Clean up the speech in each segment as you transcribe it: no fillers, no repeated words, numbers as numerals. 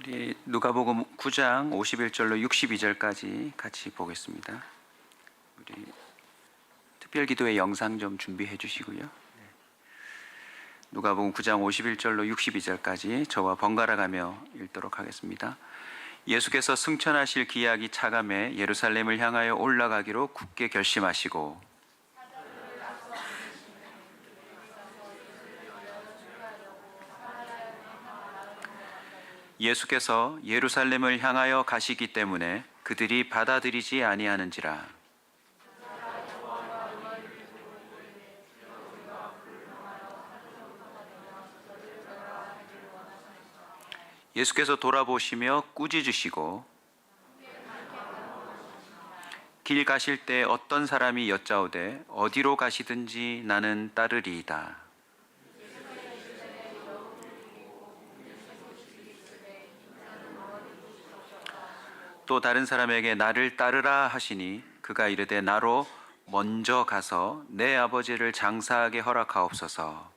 우리 누가복음 9장 51절로 62절까지 같이 보겠습니다. 우리 특별기도의 영상 좀 준비해 주시고요. 누가복음 9장 51절로 62절까지 저와 번갈아 가며 읽도록 하겠습니다. 예수께서 승천하실 기약이 차감해 예루살렘을 향하여 올라가기로 굳게 결심하시고 예수께서 예루살렘을 향하여 가시기 때문에 그들이 받아들이지 아니하는지라. 예수께서 돌아보시며 꾸짖으시고 길 가실 때 어떤 사람이 여짜오되 어디로 가시든지 나는 따르리이다. 또 다른 사람에게 나를 따르라 하시니 그가 이르되 나로 먼저 가서 내 아버지를 장사하게 허락하옵소서.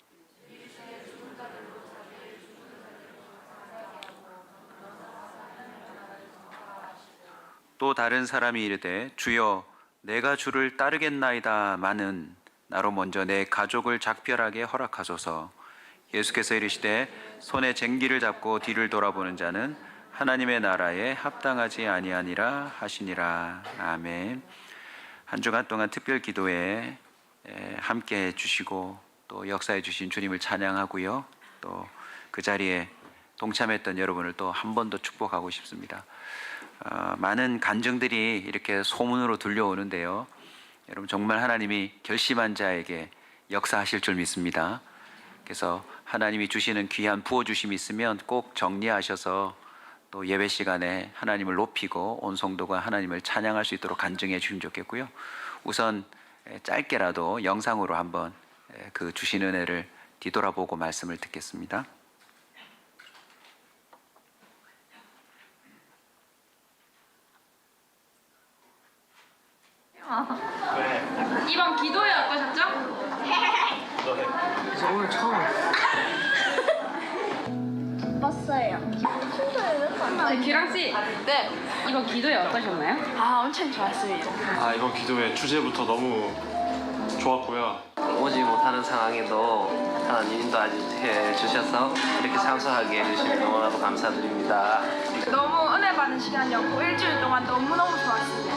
또 다른 사람이 이르되 주여 내가 주를 따르겠나이다 마는 나로 먼저 내 가족을 작별하게 허락하소서. 예수께서 이르시되 손에 쟁기를 잡고 뒤를 돌아보는 자는 하나님의 나라에 합당하지 아니하니라 하시니라. 아멘. 한 주간 동안 특별 기도에 함께 해주시고 또 역사해 주신 주님을 찬양하고요. 또 그 자리에 동참했던 여러분을 또 한 번 더 축복하고 싶습니다. 많은 간증들이 이렇게 소문으로 들려오는데요. 여러분 정말 하나님이 결심한 자에게 역사하실 줄 믿습니다. 그래서 하나님이 주시는 귀한 부어주심이 있으면 꼭 정리하셔서 또 예배 시간에 하나님을 높이고 온 성도가 하나님을 찬양할 수 있도록 간증해 주시면 좋겠고요. 우선 짧게라도 영상으로 한번 그 주신 은혜를 뒤돌아보고 말씀을 듣겠습니다. 이번 기도회 어떠셨죠? 그래서 오늘 처음 봤어요. 기랑 씨, 네. 이번 기도회 어떠셨나요? 아, 엄청 좋았습니다. 이번 기도회 주제부터 너무 좋았고요. 오지 못하는 상황에도 하나님 인도해 주셔서 이렇게 참석하게 해주시면 너무나도 감사드립니다. 너무 은혜 받은 시간이었고 일주일 동안 너무너무 좋았습니다.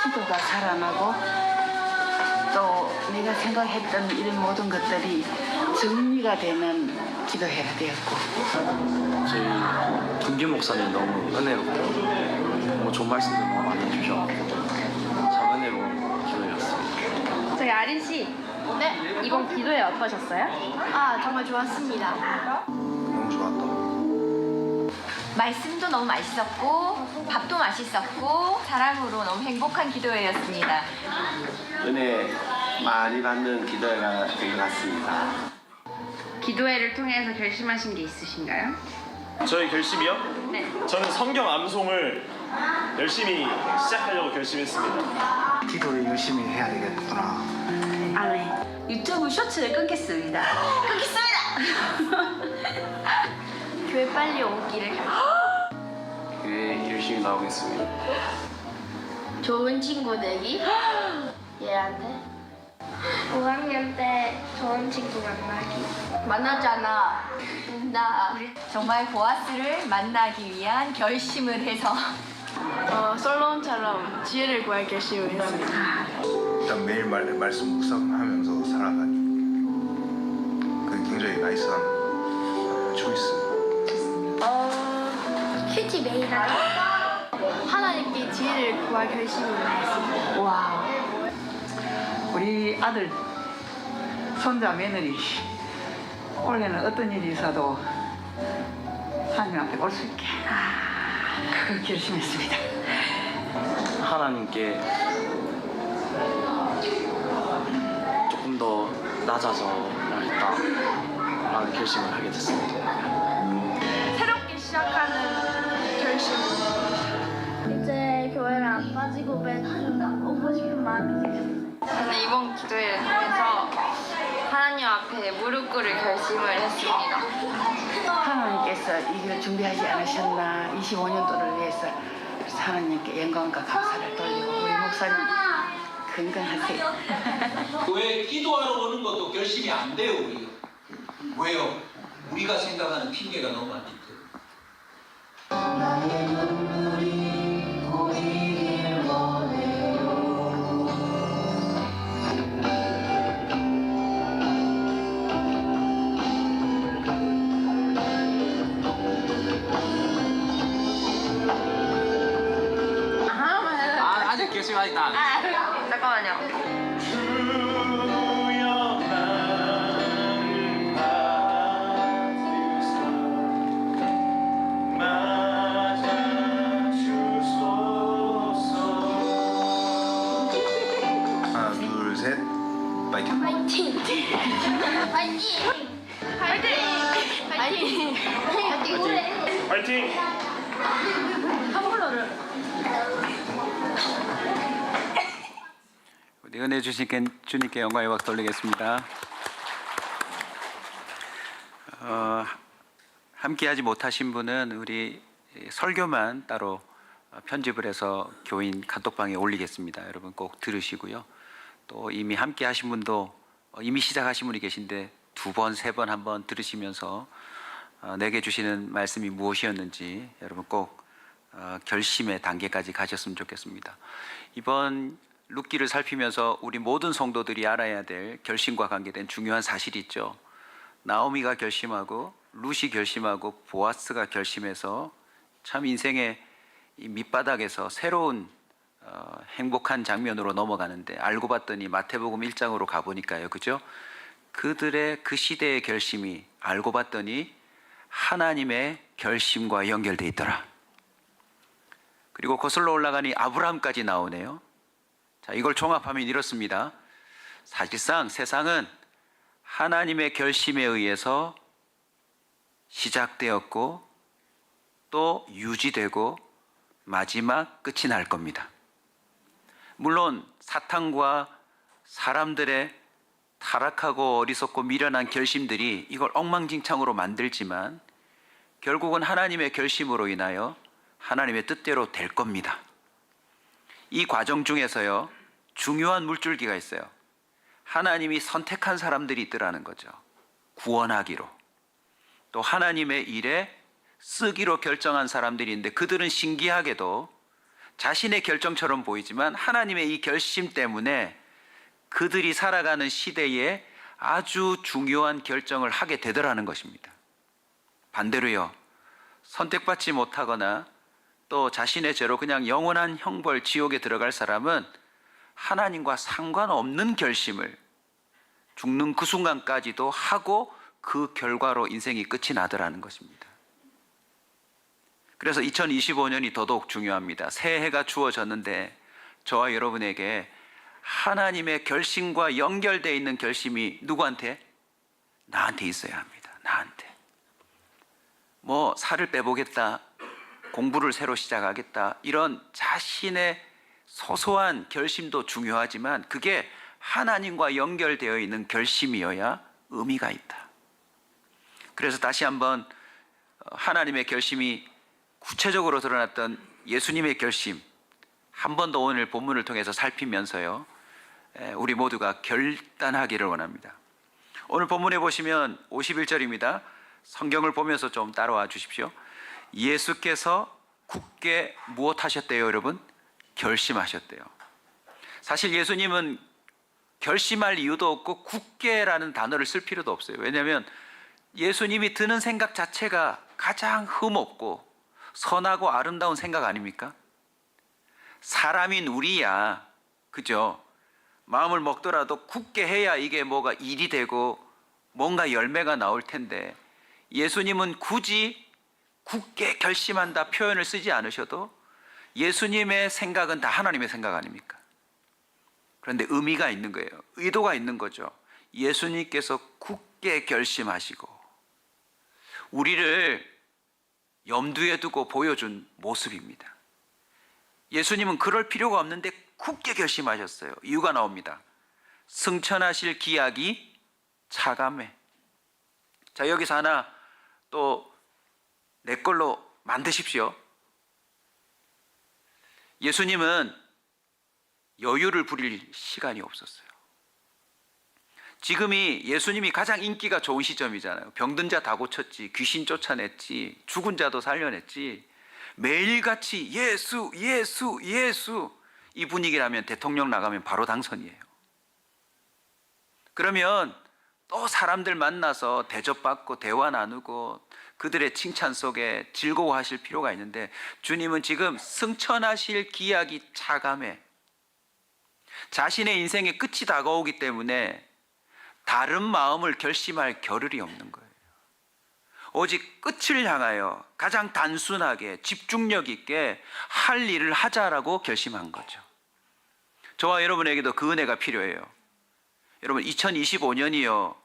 기도가 살아나고 또 내가 생각했던 이런 모든 것들이 정리가 되는 기도회가 되었고 저희 김기 목사님 너무 은혜롭고 너무 좋은 말씀들 너무 많이 해주셔서 참 은혜로운 기도였습니다. 저희 아린 씨, 네. 이번 기도회 어떠셨어요? 아, 정말 좋았습니다. 너무 좋았다. 말씀도 너무 맛있었고 밥도 맛있었고 사랑으로 너무 행복한 기도회였습니다. 은혜 많이 받는 기도회가 된 것 같습니다. 기도회를 통해서 결심하신 게 있으신가요? 저희 결심이요? 네. 저는 성경 암송을 열심히 시작하려고 결심했습니다. 기도를 열심히 해야 되겠구나. 유튜브 쇼츠를 끊겠습니다. 교회 빨리 오기를. 교회 열심히 나오겠습니다. 좋은 친구 되기. 얘한테 5학년 때 좋은 친구 만나기. 만났잖아. 나 정말 보아스를 만나기 위한 결심을 해서 솔로몬처럼 지혜를 구할 결심을 했습니다. 일단 매일 말씀 묵상하면서 살아가니 그게 굉장히 나이스한 초이스. 휴지 매일 하기. 하나님께 지혜를 구할 결심을 했습니다. 와 우리 아들 손자 며느리 올해는 어떤 일이 있어도 하나님 앞에 올 수 있게 그걸 결심했습니다. 하나님께 조금 더 낮아져야겠다 라는 결심을 하게 됐습니다. 새롭게 시작하는 결심. 이제 교회를 안 빠지고 매주 오고 싶은 마음이 생겼어요. 저는 이번 기도회를 통해서 하나님 앞에 무릎 꿇을 결심을 했습니다. 하나님께서 이 길을 준비하지 않으셨나 25년도를 위해서 하나님께 영광과 감사를 돌리고 우리 목사님 건강하세요. 교회에 기도하러 오는 것도 결심이 안 돼요, 우리가. 왜요? 우리가 생각하는 핑계가 너무 많기 때문에. 나의 눈물이 고이길 원해요. 아직 결심 아직 안 했어요. 잠깐만요. 하나, 둘, 셋. 파이팅. 파이팅! 파이팅! 파이팅! 파이팅! 파이팅! 파이팅! 우리 은혜 주신 주님께 영광의 박수 돌리겠습니다. 함께하지 못하신 분은 우리 설교만 따로 편집을 해서 교인 카톡방에 올리겠습니다. 여러분 꼭 들으시고요. 또 이미 함께하신 분도 이미 시작하신 분이 계신데 2번, 3번 한번 들으시면서 내게 주시는 말씀이 무엇이었는지 여러분 꼭 결심의 단계까지 가셨으면 좋겠습니다. 이번 룻기를 살피면서 우리 모든 성도들이 알아야 될 결심과 관계된 중요한 사실이 있죠. 나오미가 결심하고 룻이 결심하고 보아스가 결심해서 참 인생의 이 밑바닥에서 새로운 행복한 장면으로 넘어가는데 알고 봤더니 마태복음 1장으로 가보니까요, 그죠? 그들의 그 시대의 결심이 알고 봤더니 하나님의 결심과 연결돼 있더라. 그리고 거슬러 올라가니 아브라함까지 나오네요. 자, 이걸 종합하면 이렇습니다. 사실상 세상은 하나님의 결심에 의해서 시작되었고 또 유지되고 마지막 끝이 날 겁니다. 물론 사탄과 사람들의 타락하고 어리석고 미련한 결심들이 이걸 엉망진창으로 만들지만 결국은 하나님의 결심으로 인하여 하나님의 뜻대로 될 겁니다. 이 과정 중에서요, 중요한 물줄기가 있어요. 하나님이 선택한 사람들이 있더라는 거죠. 구원하기로. 또 하나님의 일에 쓰기로 결정한 사람들이 있는데 그들은 신기하게도 자신의 결정처럼 보이지만 하나님의 이 결심 때문에 그들이 살아가는 시대에 아주 중요한 결정을 하게 되더라는 것입니다. 반대로요, 선택받지 못하거나 또 자신의 죄로 그냥 영원한 형벌 지옥에 들어갈 사람은 하나님과 상관없는 결심을 죽는 그 순간까지도 하고 그 결과로 인생이 끝이 나더라는 것입니다. 그래서 2025년이 더더욱 중요합니다. 새해가 주어졌는데 저와 여러분에게 하나님의 결심과 연결되어 있는 결심이 누구한테? 나한테 있어야 합니다. 나한테. 뭐 살을 빼보겠다, 공부를 새로 시작하겠다, 이런 자신의 소소한 결심도 중요하지만 그게 하나님과 연결되어 있는 결심이어야 의미가 있다. 그래서 다시 한번 하나님의 결심이 구체적으로 드러났던 예수님의 결심 한 번 더 오늘 본문을 통해서 살피면서요, 우리 모두가 결단하기를 원합니다. 오늘 본문에 보시면 51절입니다. 성경을 보면서 좀 따라와 주십시오. 예수께서 굳게 무엇하셨대요, 여러분? 결심하셨대요. 사실 예수님은 결심할 이유도 없고 굳게라는 단어를 쓸 필요도 없어요. 왜냐하면 예수님이 드는 생각 자체가 가장 흠없고 선하고 아름다운 생각 아닙니까? 사람인 우리야, 그죠? 마음을 먹더라도 굳게 해야 이게 뭐가 일이 되고 뭔가 열매가 나올 텐데 예수님은 굳이 굳게 결심한다 표현을 쓰지 않으셔도 예수님의 생각은 다 하나님의 생각 아닙니까? 그런데 의미가 있는 거예요. 의도가 있는 거죠. 예수님께서 굳게 결심하시고 우리를 염두에 두고 보여준 모습입니다. 예수님은 그럴 필요가 없는데 굳게 결심하셨어요. 이유가 나옵니다. 승천하실 기약이 차감해. 자, 여기서 하나 또 내 걸로 만드십시오. 예수님은 여유를 부릴 시간이 없었어요. 지금이 예수님이 가장 인기가 좋은 시점이잖아요. 병든 자 다 고쳤지, 귀신 쫓아냈지, 죽은 자도 살려냈지. 매일같이 예수, 예수, 예수. 이 분위기라면 대통령 나가면 바로 당선이에요. 그러면 또 사람들 만나서 대접받고 대화 나누고 그들의 칭찬 속에 즐거워하실 필요가 있는데, 주님은 지금 승천하실 기약이 차감해. 자신의 인생의 끝이 다가오기 때문에 다른 마음을 결심할 겨를이 없는 거예요. 오직 끝을 향하여 가장 단순하게 집중력 있게 할 일을 하자라고 결심한 거죠. 저와 여러분에게도 그 은혜가 필요해요. 여러분, 2025년이요,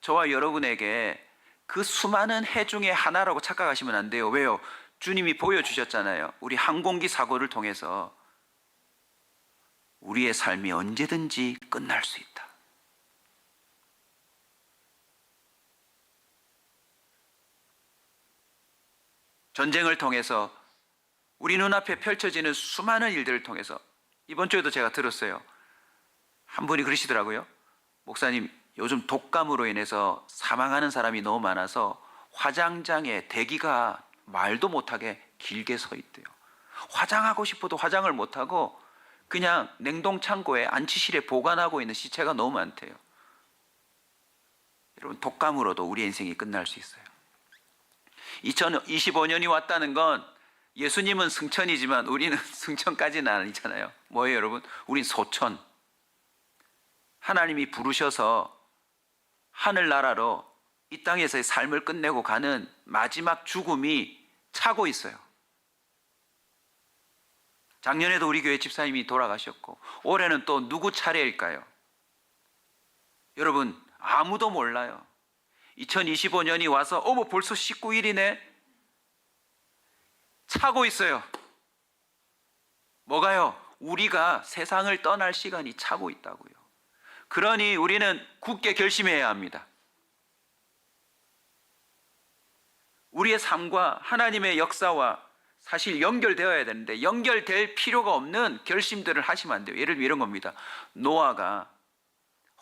저와 여러분에게 그 수많은 해 중에 하나라고 착각하시면 안 돼요. 왜요? 주님이 보여주셨잖아요. 우리 항공기 사고를 통해서 우리의 삶이 언제든지 끝날 수 있다. 전쟁을 통해서 우리 눈앞에 펼쳐지는 수많은 일들을 통해서, 이번 주에도 제가 들었어요. 한 분이 그러시더라고요. 목사님, 요즘 독감으로 인해서 사망하는 사람이 너무 많아서 화장장에 대기가 말도 못하게 길게 서 있대요. 화장하고 싶어도 화장을 못하고 그냥 냉동창고에 안치실에 보관하고 있는 시체가 너무 많대요. 여러분, 독감으로도 우리 인생이 끝날 수 있어요. 2025년이 왔다는 건 예수님은 승천이지만 우리는 승천까지는 아니잖아요. 뭐예요, 여러분? 우린 소천. 하나님이 부르셔서 하늘나라로 이 땅에서의 삶을 끝내고 가는 마지막 죽음이 차고 있어요. 작년에도 우리 교회 집사님이 돌아가셨고, 올해는 또 누구 차례일까요? 여러분, 아무도 몰라요. 2025년이 와서 어머 벌써 19일이네? 차고 있어요. 뭐가요? 우리가 세상을 떠날 시간이 차고 있다고요. 그러니 우리는 굳게 결심해야 합니다. 우리의 삶과 하나님의 역사와 사실 연결되어야 되는데 연결될 필요가 없는 결심들을 하시면 안 돼요. 예를 들면 이런 겁니다. 노아가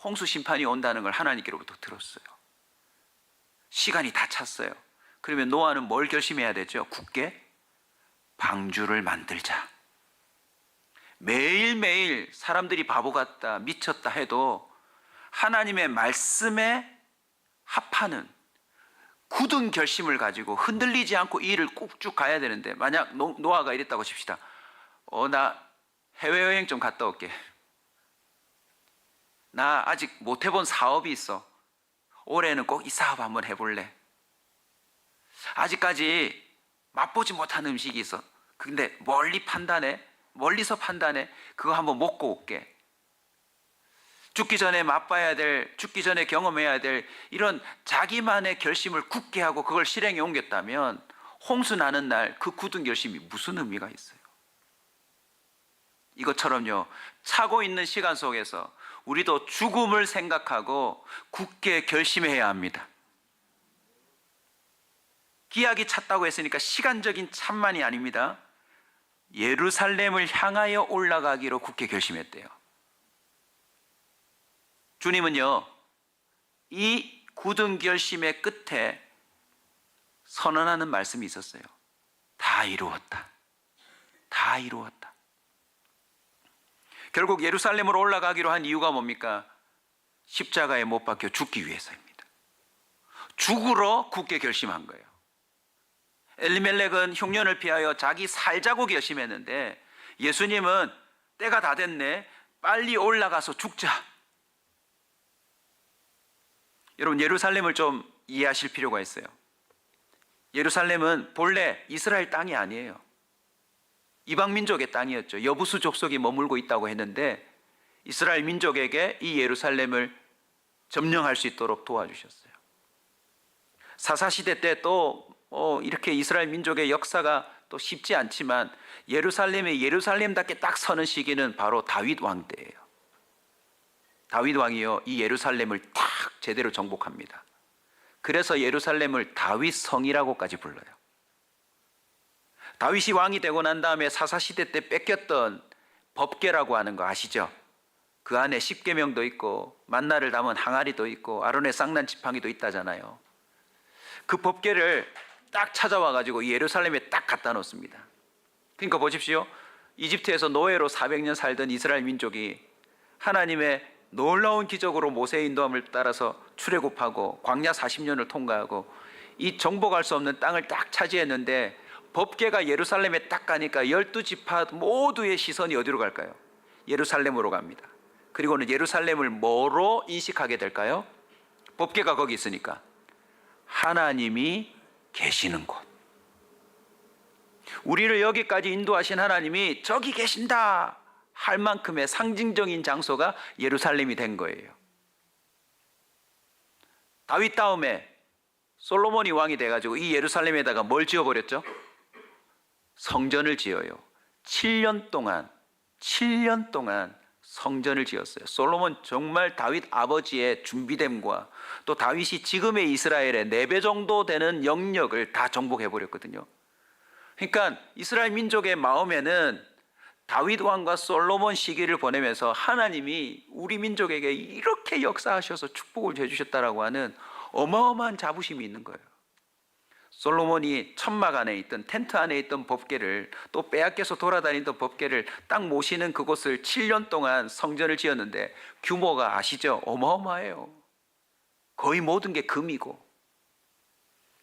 홍수 심판이 온다는 걸 하나님께로부터 들었어요. 시간이 다 찼어요. 그러면 노아는 뭘 결심해야 되죠? 굳게 방주를 만들자. 매일매일 사람들이 바보 같다, 미쳤다 해도 하나님의 말씀에 합하는 굳은 결심을 가지고 흔들리지 않고 이 일을 꾹 쭉 가야 되는데, 만약 노아가 이랬다고 칩시다. 나 해외여행 좀 갔다 올게. 나 아직 못 해본 사업이 있어. 올해는 꼭 이 사업 한번 해볼래. 아직까지 맛보지 못한 음식이 있어. 근데 멀리서 판단해. 그거 한번 먹고 올게. 죽기 전에 맛봐야 될, 죽기 전에 경험해야 될 이런 자기만의 결심을 굳게 하고 그걸 실행에 옮겼다면 홍수 나는 날 그 굳은 결심이 무슨 의미가 있어요? 이것처럼요, 차고 있는 시간 속에서 우리도 죽음을 생각하고 굳게 결심해야 합니다. 기약이 찼다고 했으니까 시간적인 참만이 아닙니다. 예루살렘을 향하여 올라가기로 굳게 결심했대요. 주님은요, 이 굳은 결심의 끝에 선언하는 말씀이 있었어요. 다 이루었다. 다 이루었다. 결국 예루살렘으로 올라가기로 한 이유가 뭡니까? 십자가에 못 박혀 죽기 위해서입니다. 죽으러 굳게 결심한 거예요. 엘리멜렉은 흉년을 피하여 자기 살자고 결심했는데, 예수님은 때가 다 됐네, 빨리 올라가서 죽자. 여러분, 예루살렘을 좀 이해하실 필요가 있어요. 예루살렘은 본래 이스라엘 땅이 아니에요. 이방 민족의 땅이었죠. 여부수 족속이 머물고 있다고 했는데 이스라엘 민족에게 이 예루살렘을 점령할 수 있도록 도와주셨어요. 사사시대 때 또 이렇게 이스라엘 민족의 역사가 또 쉽지 않지만 예루살렘이 예루살렘답게 딱 서는 시기는 바로 다윗 왕 때예요. 다윗 왕이요 이 예루살렘을 탁 제대로 정복합니다. 그래서 예루살렘을 다윗 성이라고까지 불러요. 다윗이 왕이 되고 난 다음에 사사시대 때 뺏겼던 법궤라고 하는 거 아시죠? 그 안에 십계명도 있고 만나를 담은 항아리도 있고 아론의 쌍난 지팡이도 있다잖아요. 그 법궤를 딱 찾아와 가지고 예루살렘에 딱 갖다 놓습니다. 그러니까 보십시오. 이집트에서 노예로 400년 살던 이스라엘 민족이 하나님의 놀라운 기적으로 모세의 인도함을 따라서 출애굽하고 광야 40년을 통과하고 이 정복할 수 없는 땅을 딱 차지했는데 법궤가 예루살렘에 딱 가니까 12지파 모두의 시선이 어디로 갈까요? 예루살렘으로 갑니다. 그리고는 예루살렘을 뭐로 인식하게 될까요? 법궤가 거기 있으니까 하나님이 계시는 곳. 우리를 여기까지 인도하신 하나님이 저기 계신다 할 만큼의 상징적인 장소가 예루살렘이 된 거예요. 다윗 다음에 솔로몬이 왕이 돼가지고 이 예루살렘에다가 뭘 지어버렸죠? 성전을 지어요. 7년 동안 성전을 지었어요. 솔로몬 정말 다윗 아버지의 준비됨과 또 다윗이 지금의 이스라엘의 4배 정도 되는 영역을 다 정복해버렸거든요. 그러니까 이스라엘 민족의 마음에는 다윗 왕과 솔로몬 시기를 보내면서 하나님이 우리 민족에게 이렇게 역사하셔서 축복을 해주셨다라고 하는 어마어마한 자부심이 있는 거예요. 솔로몬이 천막 안에 있던 텐트 안에 있던 법궤를 또 빼앗겨서 돌아다니던 법궤를 딱 모시는 그곳을 7년 동안 성전을 지었는데 규모가 아시죠? 어마어마해요. 거의 모든 게 금이고.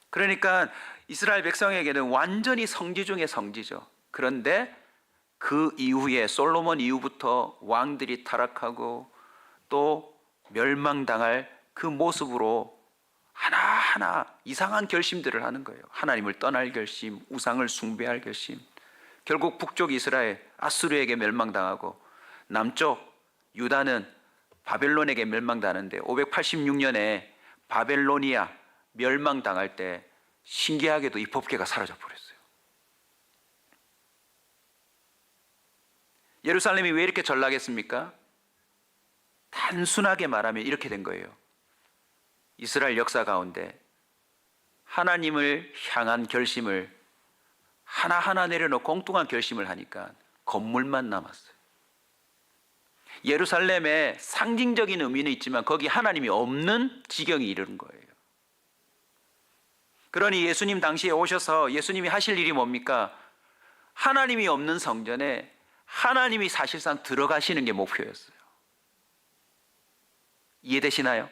그러니까 이스라엘 백성에게는 완전히 성지 중의 성지죠. 그런데 그 이후에 솔로몬 이후부터 왕들이 타락하고 또 멸망당할 그 모습으로 하나하나 이상한 결심들을 하는 거예요. 하나님을 떠날 결심, 우상을 숭배할 결심. 결국 북쪽 이스라엘 아수르에게 멸망당하고 남쪽 유다는 바벨론에게 멸망당하는데 586년에 바벨로니아 멸망당할 때 신기하게도 이 법궤가 사라져 버렸어요. 예루살렘이 왜 이렇게 전락했습니까? 단순하게 말하면 이렇게 된 거예요. 이스라엘 역사 가운데 하나님을 향한 결심을 하나하나 내려놓고 엉뚱한 결심을 하니까 건물만 남았어요. 예루살렘에 상징적인 의미는 있지만 거기 하나님이 없는 지경이 이르는 거예요. 그러니 예수님 당시에 오셔서 예수님이 하실 일이 뭡니까? 하나님이 없는 성전에 하나님이 사실상 들어가시는 게 목표였어요. 이해되시나요?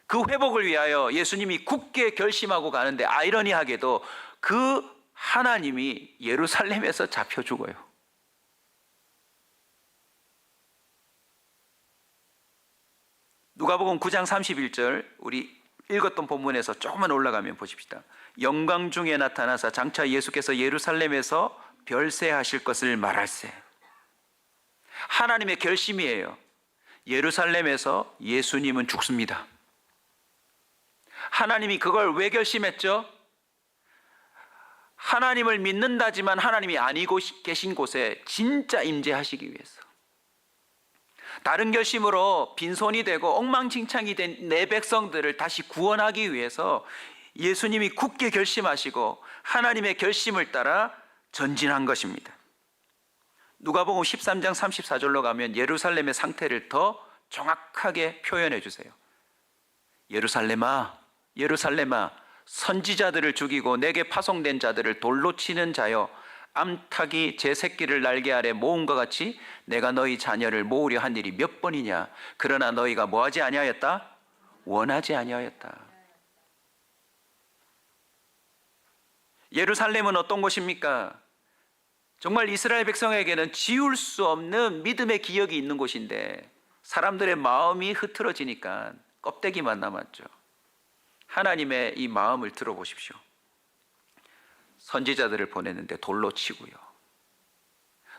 그 회복을 위하여 예수님이 굳게 결심하고 가는데 아이러니하게도 그 하나님이 예루살렘에서 잡혀 죽어요. 누가복음 9장 31절 우리 읽었던 본문에서 조금만 올라가면 보십시다. 영광 중에 나타나사 장차 예수께서 예루살렘에서 별세하실 것을 말할세. 하나님의 결심이에요. 예루살렘에서 예수님은 죽습니다. 하나님이 그걸 왜 결심했죠? 하나님을 믿는다지만 하나님이 아니고 계신 곳에 진짜 임재하시기 위해서. 다른 결심으로 빈손이 되고 엉망진창이 된 내 백성들을 다시 구원하기 위해서 예수님이 굳게 결심하시고 하나님의 결심을 따라 전진한 것입니다. 누가복음 13장 34절로 가면 예루살렘의 상태를 더 정확하게 표현해 주세요. 예루살렘아, 예루살렘아, 선지자들을 죽이고 내게 파송된 자들을 돌로 치는 자여, 암탉이 제 새끼를 날개 아래 모음과 같이 내가 너희 자녀를 모으려 한 일이 몇 번이냐. 그러나 너희가 뭐하지 아니하였다? 원하지 아니하였다. 예루살렘은 어떤 곳입니까? 정말 이스라엘 백성에게는 지울 수 없는 믿음의 기억이 있는 곳인데 사람들의 마음이 흐트러지니까 껍데기만 남았죠. 하나님의 이 마음을 들어보십시오. 선지자들을 보냈는데 돌로 치고요.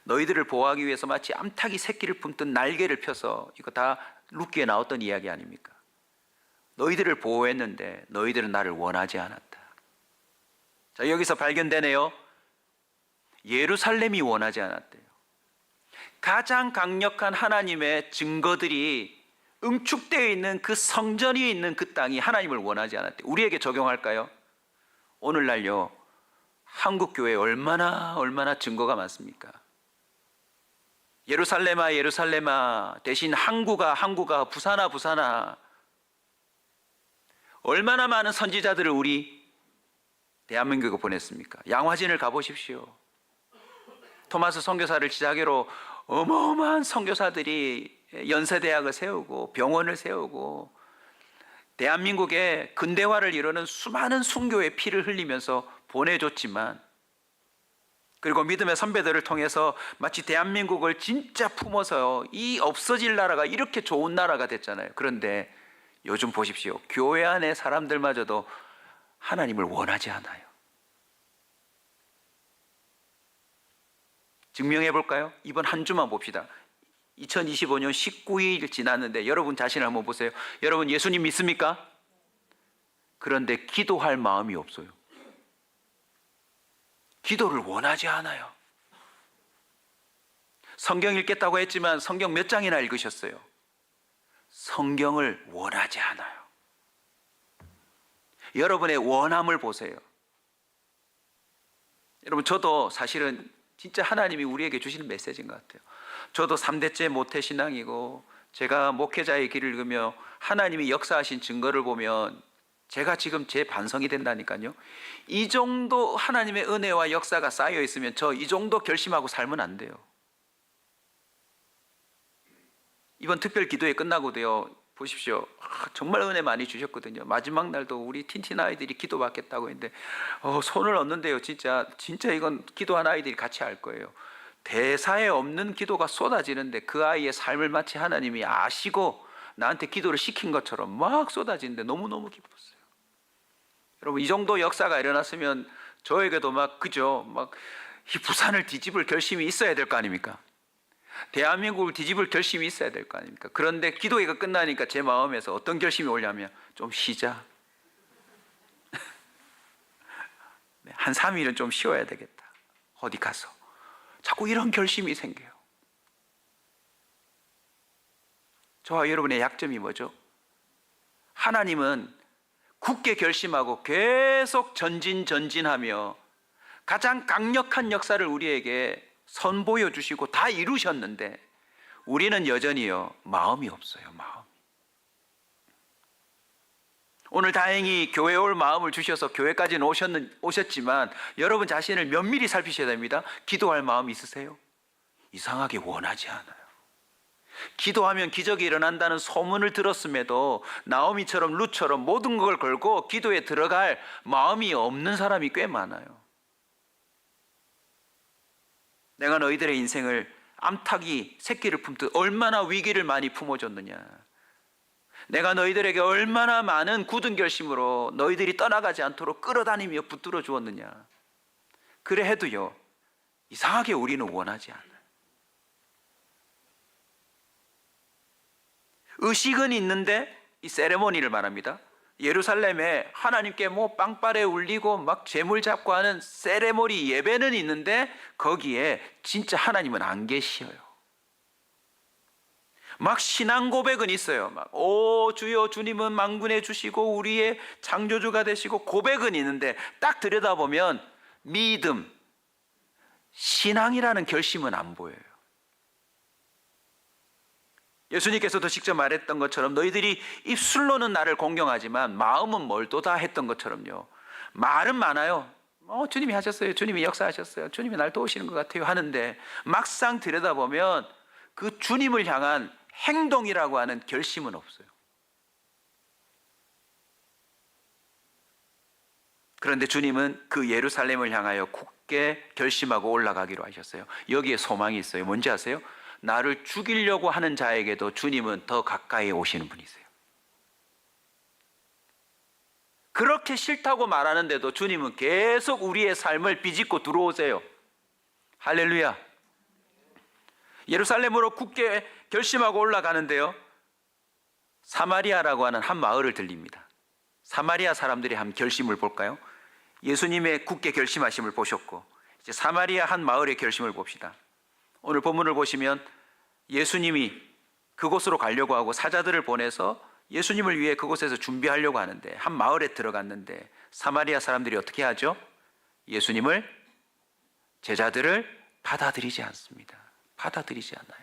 너희들을 보호하기 위해서 마치 암탉이 새끼를 품듯 날개를 펴서, 이거 다 룻기에 나왔던 이야기 아닙니까? 너희들을 보호했는데 너희들은 나를 원하지 않았다. 자, 여기서 발견되네요. 예루살렘이 원하지 않았대요. 가장 강력한 하나님의 증거들이 응축되어 있는 그 성전이 있는 그 땅이 하나님을 원하지 않았대. 우리에게 적용할까요? 오늘날요, 한국 교회 얼마나 증거가 많습니까? 예루살렘아 예루살렘아 대신 항구가 부산아 얼마나 많은 선지자들을 우리 대한민국에 보냈습니까? 양화진을 가보십시오. 토마스 선교사를 지자계로 어마어마한 선교사들이 연세대학을 세우고 병원을 세우고 대한민국의 근대화를 이루는 수많은 순교의 피를 흘리면서 보내줬지만, 그리고 믿음의 선배들을 통해서 마치 대한민국을 진짜 품어서 이 없어질 나라가 이렇게 좋은 나라가 됐잖아요. 그런데 요즘 보십시오. 교회 안에 사람들마저도 하나님을 원하지 않아요. 증명해 볼까요? 이번 한 주만 봅시다. 2025년 19일 지났는데 여러분 자신을 한번 보세요. 여러분 예수님 믿습니까? 그런데 기도할 마음이 없어요. 기도를 원하지 않아요. 성경 읽겠다고 했지만 성경 몇 장이나 읽으셨어요? 성경을 원하지 않아요. 여러분의 원함을 보세요. 여러분, 저도 사실은 진짜 하나님이 우리에게 주시는 메시지인 것 같아요. 저도 3대째 모태신앙이고 제가 목회자의 길을 걸으며 하나님이 역사하신 증거를 보면 제가 지금 제 반성이 된다니까요. 이 정도 하나님의 은혜와 역사가 쌓여 있으면 저 이 정도 결심하고 살면 안 돼요. 이번 특별 기도회 끝나고도요, 보십시오. 정말 은혜 많이 주셨거든요. 마지막 날도 우리 틴틴 아이들이 기도 받겠다고 했는데 손을 얻는데요. 진짜 이건 기도한 아이들이 같이 할 거예요. 대사에 없는 기도가 쏟아지는데 그 아이의 삶을 마치 하나님이 아시고 나한테 기도를 시킨 것처럼 막 쏟아지는데 너무너무 기뻤어요. 여러분, 이 정도 역사가 일어났으면 저에게도 막 이 부산을 뒤집을 결심이 있어야 될 거 아닙니까? 대한민국을 뒤집을 결심이 있어야 될 거 아닙니까? 그런데 기도회가 끝나니까 제 마음에서 어떤 결심이 오냐면 좀 쉬자. 한 3일은 좀 쉬어야 되겠다. 어디 가서. 자꾸 이런 결심이 생겨요. 저와 여러분의 약점이 뭐죠? 하나님은 굳게 결심하고 계속 전진하며 가장 강력한 역사를 우리에게 선보여 주시고 다 이루셨는데 우리는 여전히요, 마음이 없어요. 마음. 오늘 다행히 교회에 올 마음을 주셔서 교회까지는 오셨지만 여러분 자신을 면밀히 살피셔야 됩니다. 기도할 마음 있으세요? 이상하게 원하지 않아요. 기도하면 기적이 일어난다는 소문을 들었음에도 나오미처럼 룻처럼 모든 걸 걸고 기도에 들어갈 마음이 없는 사람이 꽤 많아요. 내가 너희들의 인생을 암탉이 새끼를 품듯 얼마나 위기를 많이 품어줬느냐. 내가 너희들에게 얼마나 많은 굳은 결심으로 너희들이 떠나가지 않도록 끌어다니며 붙들어 주었느냐. 그래 해도요, 이상하게 우리는 원하지 않아요. 의식은 있는데 이 세레모니를 말합니다. 예루살렘에 하나님께 빵빠레 울리고 막 제물 잡고 하는 세레모니 예배는 있는데 거기에 진짜 하나님은 안 계셔요. 막 신앙 고백은 있어요. 오 주여 주님은 만군해 주시고 우리의 창조주가 되시고 고백은 있는데 딱 들여다보면 믿음, 신앙이라는 결심은 안 보여요. 예수님께서도 직접 말했던 것처럼 너희들이 입술로는 나를 공경하지만 마음은 멀도다 했던 것처럼요. 말은 많아요. 주님이 하셨어요. 주님이 역사하셨어요. 주님이 날 도우시는 것 같아요 하는데 막상 들여다보면 그 주님을 향한 행동이라고 하는 결심은 없어요. 그런데 주님은 그 예루살렘을 향하여 굳게 결심하고 올라가기로 하셨어요. 여기에 소망이 있어요. 뭔지 아세요? 나를 죽이려고 하는 자에게도 주님은 더 가까이 오시는 분이세요. 그렇게 싫다고 말하는데도 주님은 계속 우리의 삶을 비집고 들어오세요. 할렐루야. 예루살렘으로 굳게 결심하고 올라가는데요, 사마리아라고 하는 한 마을을 들립니다. 사마리아 사람들이 한 결심을 볼까요? 예수님의 굳게 결심하심을 보셨고 이제 사마리아 한 마을의 결심을 봅시다. 오늘 본문을 보시면 예수님이 그곳으로 가려고 하고 사자들을 보내서 예수님을 위해 그곳에서 준비하려고 하는데 한 마을에 들어갔는데 사마리아 사람들이 어떻게 하죠? 예수님을, 제자들을 받아들이지 않습니다. 받아들이지 않아요.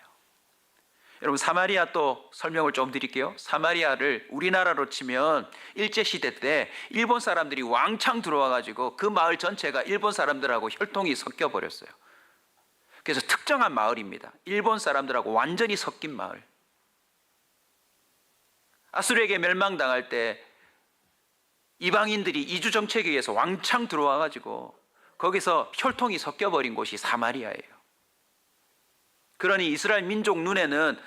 여러분, 사마리아 또 설명을 좀 드릴게요. 사마리아를 우리나라로 치면 일제시대 때 일본 사람들이 왕창 들어와가지고 그 마을 전체가 일본 사람들하고 혈통이 섞여 버렸어요. 그래서 특정한 마을입니다. 일본 사람들하고 완전히 섞인 마을. 아수르에게 멸망당할 때 이방인들이 이주 정책에 의해서 왕창 들어와가지고 거기서 혈통이 섞여버린 곳이 사마리아예요. 그러니 이스라엘 민족 눈에는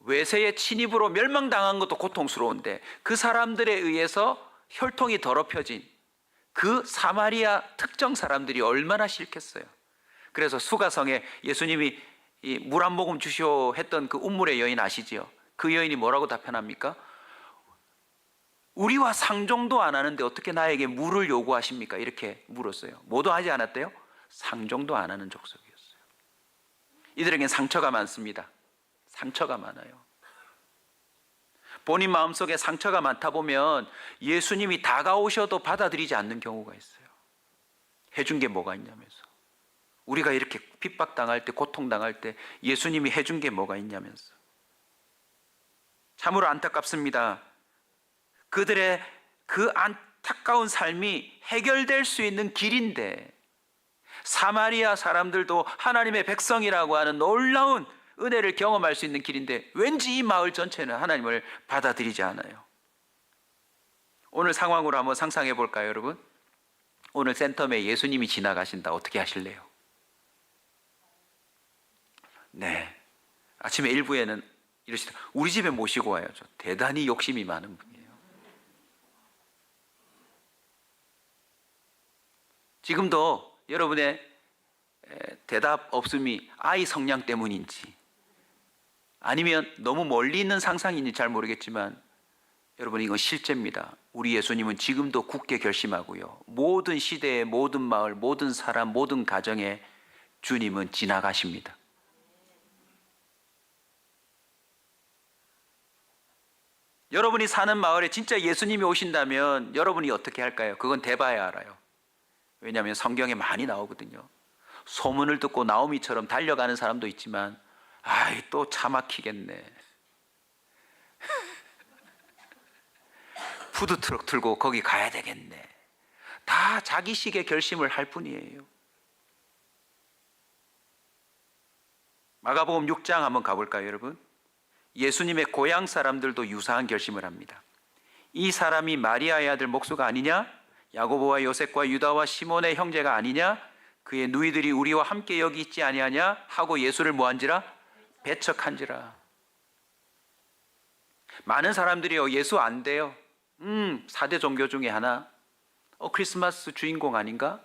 외세의 침입으로 멸망당한 것도 고통스러운데 그 사람들에 의해서 혈통이 더럽혀진 그 사마리아 특정 사람들이 얼마나 싫겠어요. 그래서 수가성에 예수님이 물 한 모금 주시오 했던 그 운물의 여인 아시지요? 그 여인이 뭐라고 답변합니까? 우리와 상종도 안 하는데 어떻게 나에게 물을 요구하십니까? 이렇게 물었어요. 뭐도 하지 않았대요? 상종도 안 하는 족속이었어요. 이들에겐 상처가 많습니다. 상처가 많아요. 본인 마음속에 상처가 많다 보면 예수님이 다가오셔도 받아들이지 않는 경우가 있어요. 해준 게 뭐가 있냐면서. 우리가 이렇게 핍박당할 때, 고통당할 때 예수님이 해준 게 뭐가 있냐면서. 참으로 안타깝습니다. 그들의 그 안타까운 삶이 해결될 수 있는 길인데 사마리아 사람들도 하나님의 백성이라고 하는 놀라운 은혜를 경험할 수 있는 길인데 왠지 이 마을 전체는 하나님을 받아들이지 않아요. 오늘 상황으로 한번 상상해 볼까요, 여러분? 오늘 센텀에 예수님이 지나가신다. 어떻게 하실래요? 네, 아침에 일부에는 이러시다. 우리 집에 모시고 와요. 저 대단히 욕심이 많은 분이에요. 지금도 여러분의 대답 없음이 아이 성량 때문인지 아니면 너무 멀리 있는 상상인지 잘 모르겠지만 여러분, 이건 실제입니다. 우리 예수님은 지금도 굳게 결심하고요. 모든 시대의 모든 마을, 모든 사람, 모든 가정에 주님은 지나가십니다. 여러분이 사는 마을에 진짜 예수님이 오신다면 여러분이 어떻게 할까요? 그건 대봐야 알아요. 왜냐하면 성경에 많이 나오거든요. 소문을 듣고 나오미처럼 달려가는 사람도 있지만 아이, 또 차 막히겠네. 푸드트럭 들고 거기 가야 되겠네. 다 자기식의 결심을 할 뿐이에요. 마가복음 6장 한번 가볼까요, 여러분? 예수님의 고향 사람들도 유사한 결심을 합니다. 이 사람이 마리아의 아들 목수가 아니냐? 야고보와 요셉과 유다와 시몬의 형제가 아니냐? 그의 누이들이 우리와 함께 여기 있지 아니하냐? 하고 예수를 뭐한지라? 배척한지라. 많은 사람들이요, 예수 안 돼요. 4대 종교 중에 하나. 크리스마스 주인공 아닌가?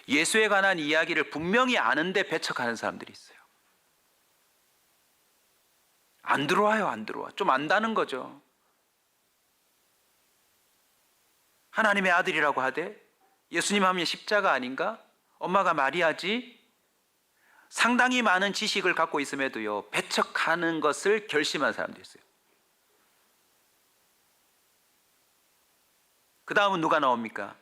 예수에 관한 이야기를 분명히 아는데 배척하는 사람들이 있어요. 안 들어와요, 안 들어와. 좀 안다는 거죠. 하나님의 아들이라고 하되 예수님 하면 십자가 아닌가? 엄마가 마리아지? 상당히 많은 지식을 갖고 있음에도요, 배척하는 것을 결심한 사람도 있어요. 그 다음은 누가 나옵니까?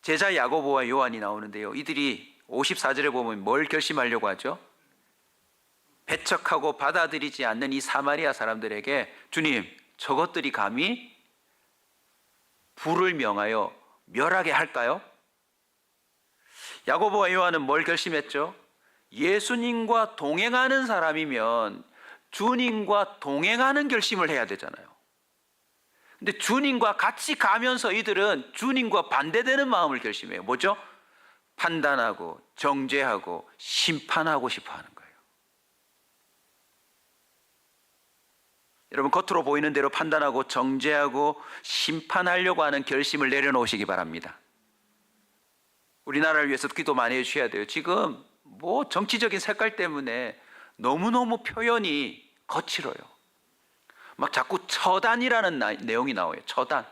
제자 야고보와 요한이 나오는데요, 이들이 54절에 보면 뭘 결심하려고 하죠? 배척하고 받아들이지 않는 이 사마리아 사람들에게 주님, 저것들이 감히 불을 명하여 멸하게 할까요? 야고보와 요한은 뭘 결심했죠? 예수님과 동행하는 사람이면 주님과 동행하는 결심을 해야 되잖아요. 근데 주님과 같이 가면서 이들은 주님과 반대되는 마음을 결심해요. 뭐죠? 판단하고 정죄하고 심판하고 싶어 하는 거예요. 여러분, 겉으로 보이는 대로 판단하고 정죄하고 심판하려고 하는 결심을 내려놓으시기 바랍니다. 우리나라를 위해서 기도 많이 해주셔야 돼요. 지금 뭐 정치적인 색깔 때문에 너무너무 표현이 거칠어요. 막 자꾸 처단이라는 내용이 나와요. 처단.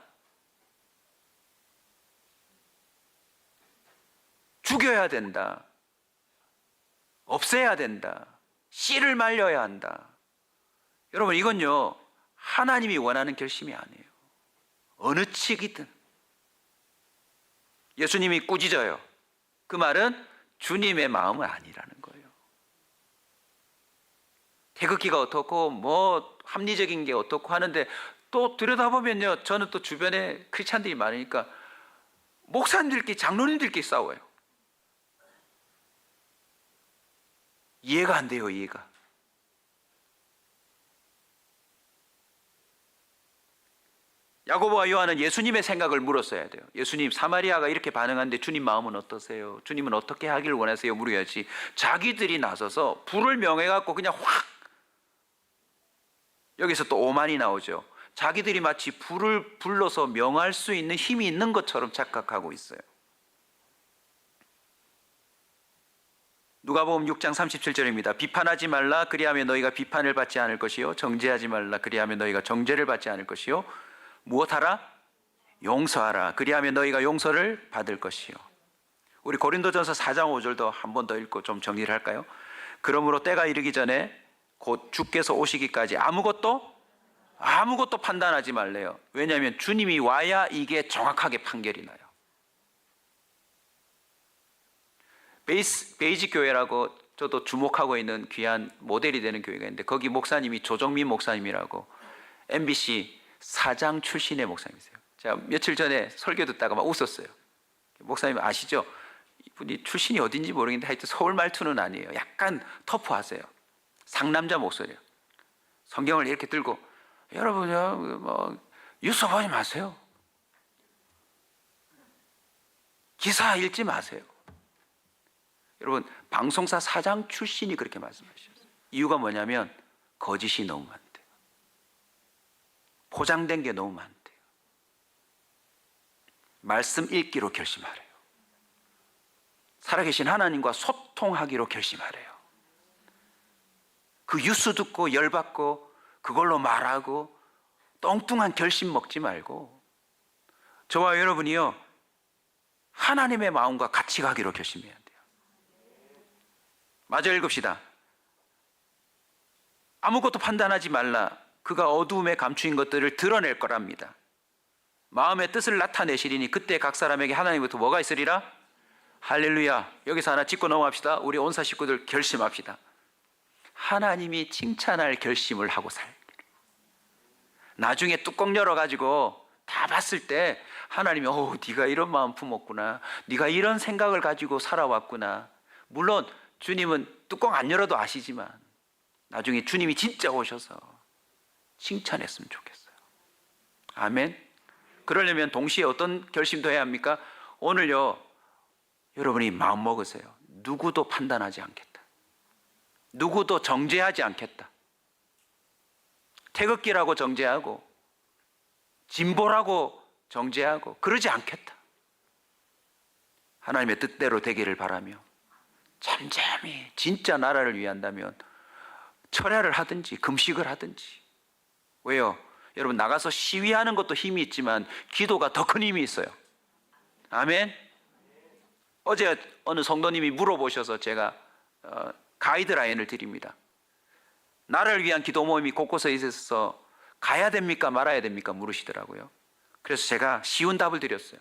죽여야 된다. 없애야 된다. 씨를 말려야 한다. 여러분, 이건요, 하나님이 원하는 결심이 아니에요. 어느 측이든. 예수님이 꾸짖어요. 그 말은 주님의 마음은 아니라는 거예요. 태극기가 어떻고 뭐 합리적인 게 어떻고 하는데 또 들여다보면요, 저는 또 주변에 크리스찬들이 많으니까 목사님들끼리, 장로님들끼리 싸워요. 이해가 안 돼요, 이해가. 야고보와 요한은 예수님의 생각을 물었어야 돼요. 예수님, 사마리아가 이렇게 반응하는데 주님 마음은 어떠세요? 주님은 어떻게 하길 원하세요? 물어야지. 자기들이 나서서 불을 명해갖고 그냥 확, 여기서 또 오만이 나오죠. 자기들이 마치 불을 불러서 명할 수 있는 힘이 있는 것처럼 착각하고 있어요. 누가복음 6장 37절입니다. 비판하지 말라, 그리하면 너희가 비판을 받지 않을 것이요, 정죄하지 말라, 그리하면 너희가 정죄를 받지 않을 것이요, 무엇하라? 용서하라, 그리하면 너희가 용서를 받을 것이요. 우리 고린도전서 4장 5절도 한 번 더 읽고 좀 정리를 할까요? 그러므로 때가 이르기 전에 곧 주께서 오시기까지 아무것도 판단하지 말래요. 왜냐하면 주님이 와야 이게 정확하게 판결이 나요. 베이직 교회라고 저도 주목하고 있는 귀한 모델이 되는 교회가 있는데, 거기 목사님이 조정민 목사님이라고 MBC 사장 출신의 목사님이세요. 제가 며칠 전에 설교 듣다가 막 웃었어요. 목사님 아시죠? 이분이 출신이 어딘지 모르겠는데 하여튼 서울 말투는 아니에요. 약간 터프하세요. 상남자 목소리예요. 성경을 이렇게 들고, 여러분요, 뭐 뉴스 보지 마세요. 기사 읽지 마세요. 여러분, 방송사 사장 출신이 그렇게 말씀하셨어요. 이유가 뭐냐면 거짓이 너무 많대요. 포장된 게 너무 많대요. 말씀 읽기로 결심하래요. 살아계신 하나님과 소통하기로 결심하래요. 그 뉴스 듣고 열받고 그걸로 말하고 똥뚱한 결심 먹지 말고, 저와 여러분이요, 하나님의 마음과 같이 가기로 결심해야 돼요. 마저 읽읍시다. 아무것도 판단하지 말라. 그가 어두움에 감추인 것들을 드러낼 거랍니다. 마음의 뜻을 나타내시리니 그때 각 사람에게 하나님부터 뭐가 있으리라? 할렐루야. 여기서 하나 짚고 넘어갑시다. 우리 온사 식구들 결심합시다. 하나님이 칭찬할 결심을 하고 살기를. 나중에 뚜껑 열어가지고 다 봤을 때 하나님이 네가 이런 마음 품었구나, 네가 이런 생각을 가지고 살아왔구나. 물론 주님은 뚜껑 안 열어도 아시지만 나중에 주님이 진짜 오셔서 칭찬했으면 좋겠어요. 아멘. 그러려면 동시에 어떤 결심도 해야 합니까? 오늘요, 여러분이 마음 먹으세요. 누구도 판단하지 않겠다. 누구도 정죄하지 않겠다. 태극기라고 정죄하고 진보라고 정죄하고 그러지 않겠다. 하나님의 뜻대로 되기를 바라며 잠잠히 진짜 나라를 위한다면 철야를 하든지 금식을 하든지. 왜요? 여러분, 나가서 시위하는 것도 힘이 있지만 기도가 더 큰 힘이 있어요. 아멘. 어제 어느 성도님이 물어보셔서 제가 가이드라인을 드립니다. 나를 위한 기도 모임이 곳곳에 있어서 가야 됩니까 말아야 됩니까 물으시더라고요. 그래서 제가 쉬운 답을 드렸어요.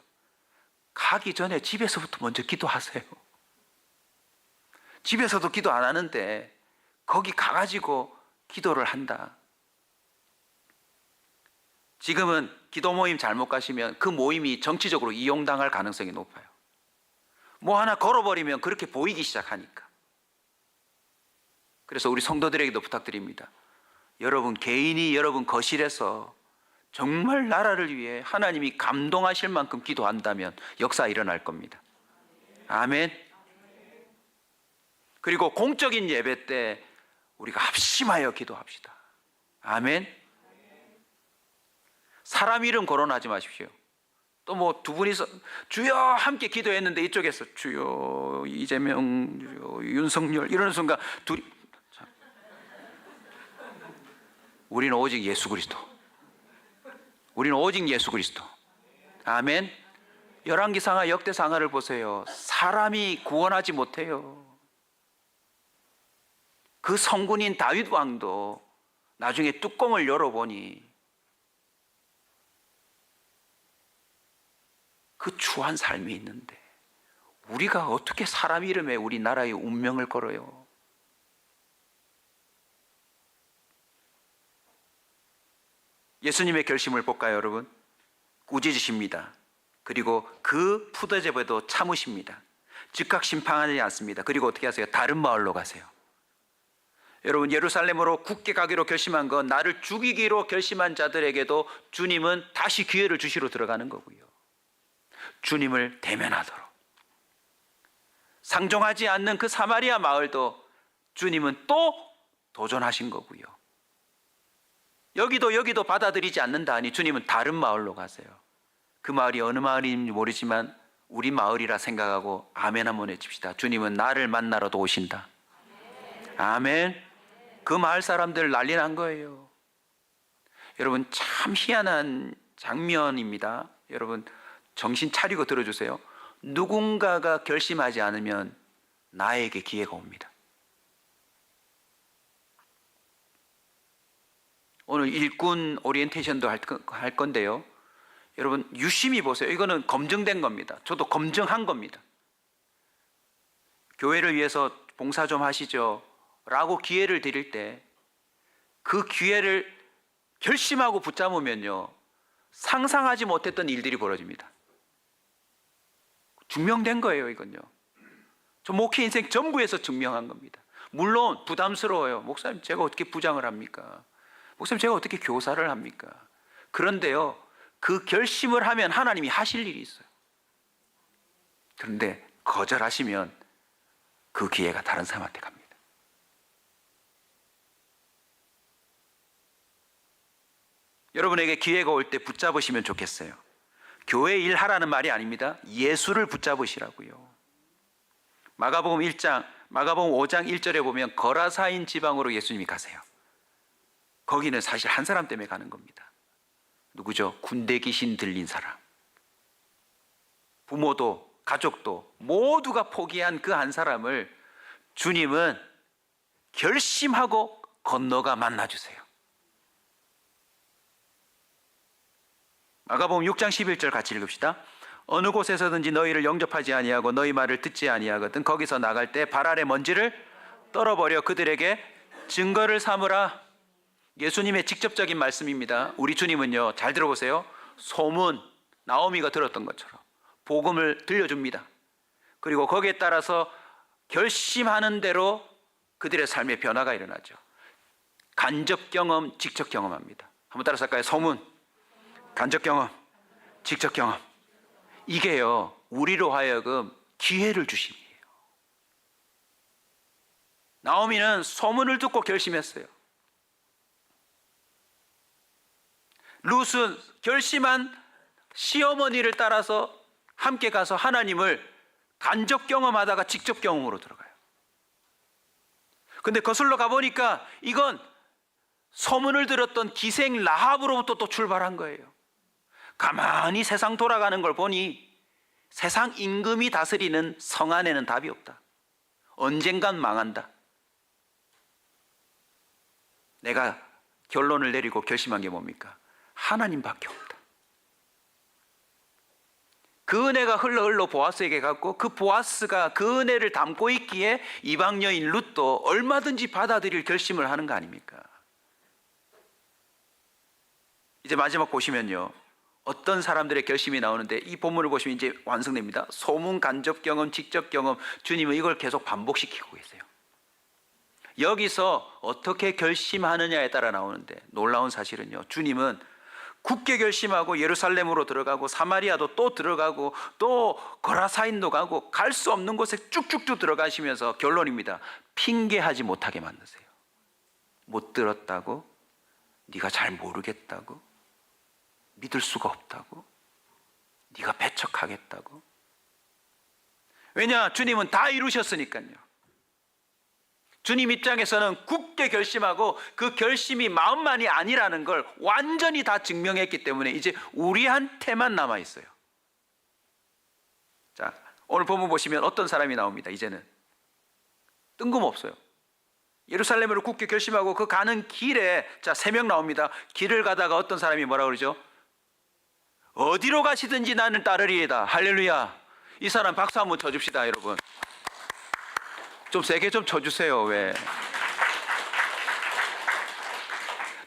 가기 전에 집에서부터 먼저 기도하세요. 집에서도 기도 안 하는데 거기 가가지고 기도를 한다. 지금은 기도 모임 잘못 가시면 그 모임이 정치적으로 이용당할 가능성이 높아요. 뭐 하나 걸어버리면 그렇게 보이기 시작하니까. 그래서 우리 성도들에게도 부탁드립니다. 여러분 개인이 여러분 거실에서 정말 나라를 위해 하나님이 감동하실 만큼 기도한다면 역사 일어날 겁니다. 아멘. 그리고 공적인 예배 때 우리가 합심하여 기도합시다. 아멘. 사람 이름 거론하지 마십시오. 또 뭐 두 분이서 주여 함께 기도했는데 이쪽에서 주여 이재명, 주여 윤석열 이러는 순간 둘이, 우리는 오직 예수 그리스도. 우리는 오직 예수 그리스도. 아멘. 열왕기상하 역대상하를 보세요. 사람이 구원하지 못해요. 그 성군인 다윗 왕도 나중에 뚜껑을 열어보니 그 추한 삶이 있는데 우리가 어떻게 사람 이름에 우리나라의 운명을 걸어요? 예수님의 결심을 볼까요, 여러분? 꾸짖으십니다. 그리고 그 푸더제보에도 참으십니다. 즉각 심판하지 않습니다. 그리고 어떻게 하세요? 다른 마을로 가세요. 여러분, 예루살렘으로 굳게 가기로 결심한 건 나를 죽이기로 결심한 자들에게도 주님은 다시 기회를 주시러 들어가는 거고요. 주님을 대면하도록. 상종하지 않는 그 사마리아 마을도 주님은 또 도전하신 거고요. 여기도 받아들이지 않는다 하니 주님은 다른 마을로 가세요. 그 마을이 어느 마을인지 모르지만 우리 마을이라 생각하고 아멘 한번 해줍시다. 주님은 나를 만나러도 오신다. 아멘. 그 마을 사람들 난리 난 거예요. 여러분, 참 희한한 장면입니다. 여러분, 정신 차리고 들어주세요. 누군가가 결심하지 않으면 나에게 기회가 옵니다. 오늘 일꾼 오리엔테이션도 할 건데요. 여러분, 유심히 보세요. 이거는 검증된 겁니다. 저도 검증한 겁니다. 교회를 위해서 봉사 좀 하시죠 라고 기회를 드릴 때 그 기회를 결심하고 붙잡으면요, 상상하지 못했던 일들이 벌어집니다. 증명된 거예요, 이건요. 저 목회 인생 전부에서 증명한 겁니다. 물론 부담스러워요. 목사님, 제가 어떻게 부장을 합니까? 목사님, 제가 어떻게 교사를 합니까? 그런데요, 그 결심을 하면 하나님이 하실 일이 있어요. 그런데 거절하시면 그 기회가 다른 사람한테 갑니다. 여러분에게 기회가 올 때 붙잡으시면 좋겠어요. 교회 일 하라는 말이 아닙니다. 예수를 붙잡으시라고요. 마가복음 5장 1절에 보면 거라사인 지방으로 예수님이 가세요. 거기는 사실 한 사람 때문에 가는 겁니다. 누구죠? 군대 귀신 들린 사람. 부모도 가족도 모두가 포기한 그 한 사람을 주님은 결심하고 건너가 만나주세요. 마가복음 6장 11절 같이 읽읍시다. 어느 곳에서든지 너희를 영접하지 아니하고 너희 말을 듣지 아니하거든 거기서 나갈 때 발 아래 먼지를 떨어버려 그들에게 증거를 삼으라. 예수님의 직접적인 말씀입니다. 우리 주님은요, 잘 들어보세요. 소문, 나오미가 들었던 것처럼 복음을 들려줍니다. 그리고 거기에 따라서 결심하는 대로 그들의 삶의 변화가 일어나죠. 간접 경험, 직접 경험합니다. 한번 따라서 할까요? 소문, 간접 경험, 직접 경험. 이게요, 우리로 하여금 기회를 주심이에요. 나오미는 소문을 듣고 결심했어요. 룻은 결심한 시어머니를 따라서 함께 가서 하나님을 간접 경험하다가 직접 경험으로 들어가요. 근데 거슬러 가보니까 이건 소문을 들었던 기생 라합으로부터 또 출발한 거예요. 가만히 세상 돌아가는 걸 보니 세상 임금이 다스리는 성 안에는 답이 없다. 언젠간 망한다. 내가 결론을 내리고 결심한 게 뭡니까? 하나님밖에 없다. 그 은혜가 흘러 보아스에게 갔고 그 보아스가 그 은혜를 담고 있기에 이방 여인 룻도 얼마든지 받아들일 결심을 하는 거 아닙니까? 이제 마지막 보시면요, 어떤 사람들의 결심이 나오는데 이 본문을 보시면 이제 완성됩니다. 소문, 간접 경험, 직접 경험. 주님은 이걸 계속 반복시키고 계세요. 여기서 어떻게 결심하느냐에 따라 나오는데 놀라운 사실은요, 주님은 굳게 결심하고 예루살렘으로 들어가고 사마리아도 또 들어가고 또 거라사인도 가고 갈 수 없는 곳에 쭉쭉쭉 들어가시면서 결론입니다. 핑계하지 못하게 만드세요. 못 들었다고? 네가 잘 모르겠다고? 믿을 수가 없다고? 네가 배척하겠다고? 왜냐? 주님은 다 이루셨으니까요. 주님 입장에서는 굳게 결심하고 그 결심이 마음만이 아니라는 걸 완전히 다 증명했기 때문에 이제 우리한테만 남아있어요. 자, 오늘 본문 보시면 어떤 사람이 나옵니다. 이제는 뜬금없어요. 예루살렘으로 굳게 결심하고 그 가는 길에, 자, 3명 나옵니다. 길을 가다가 어떤 사람이 뭐라 그러죠? 어디로 가시든지 나는 따르리이다. 할렐루야. 이 사람 박수 한번 쳐줍시다, 여러분. 좀 세게 좀 쳐주세요. 왜?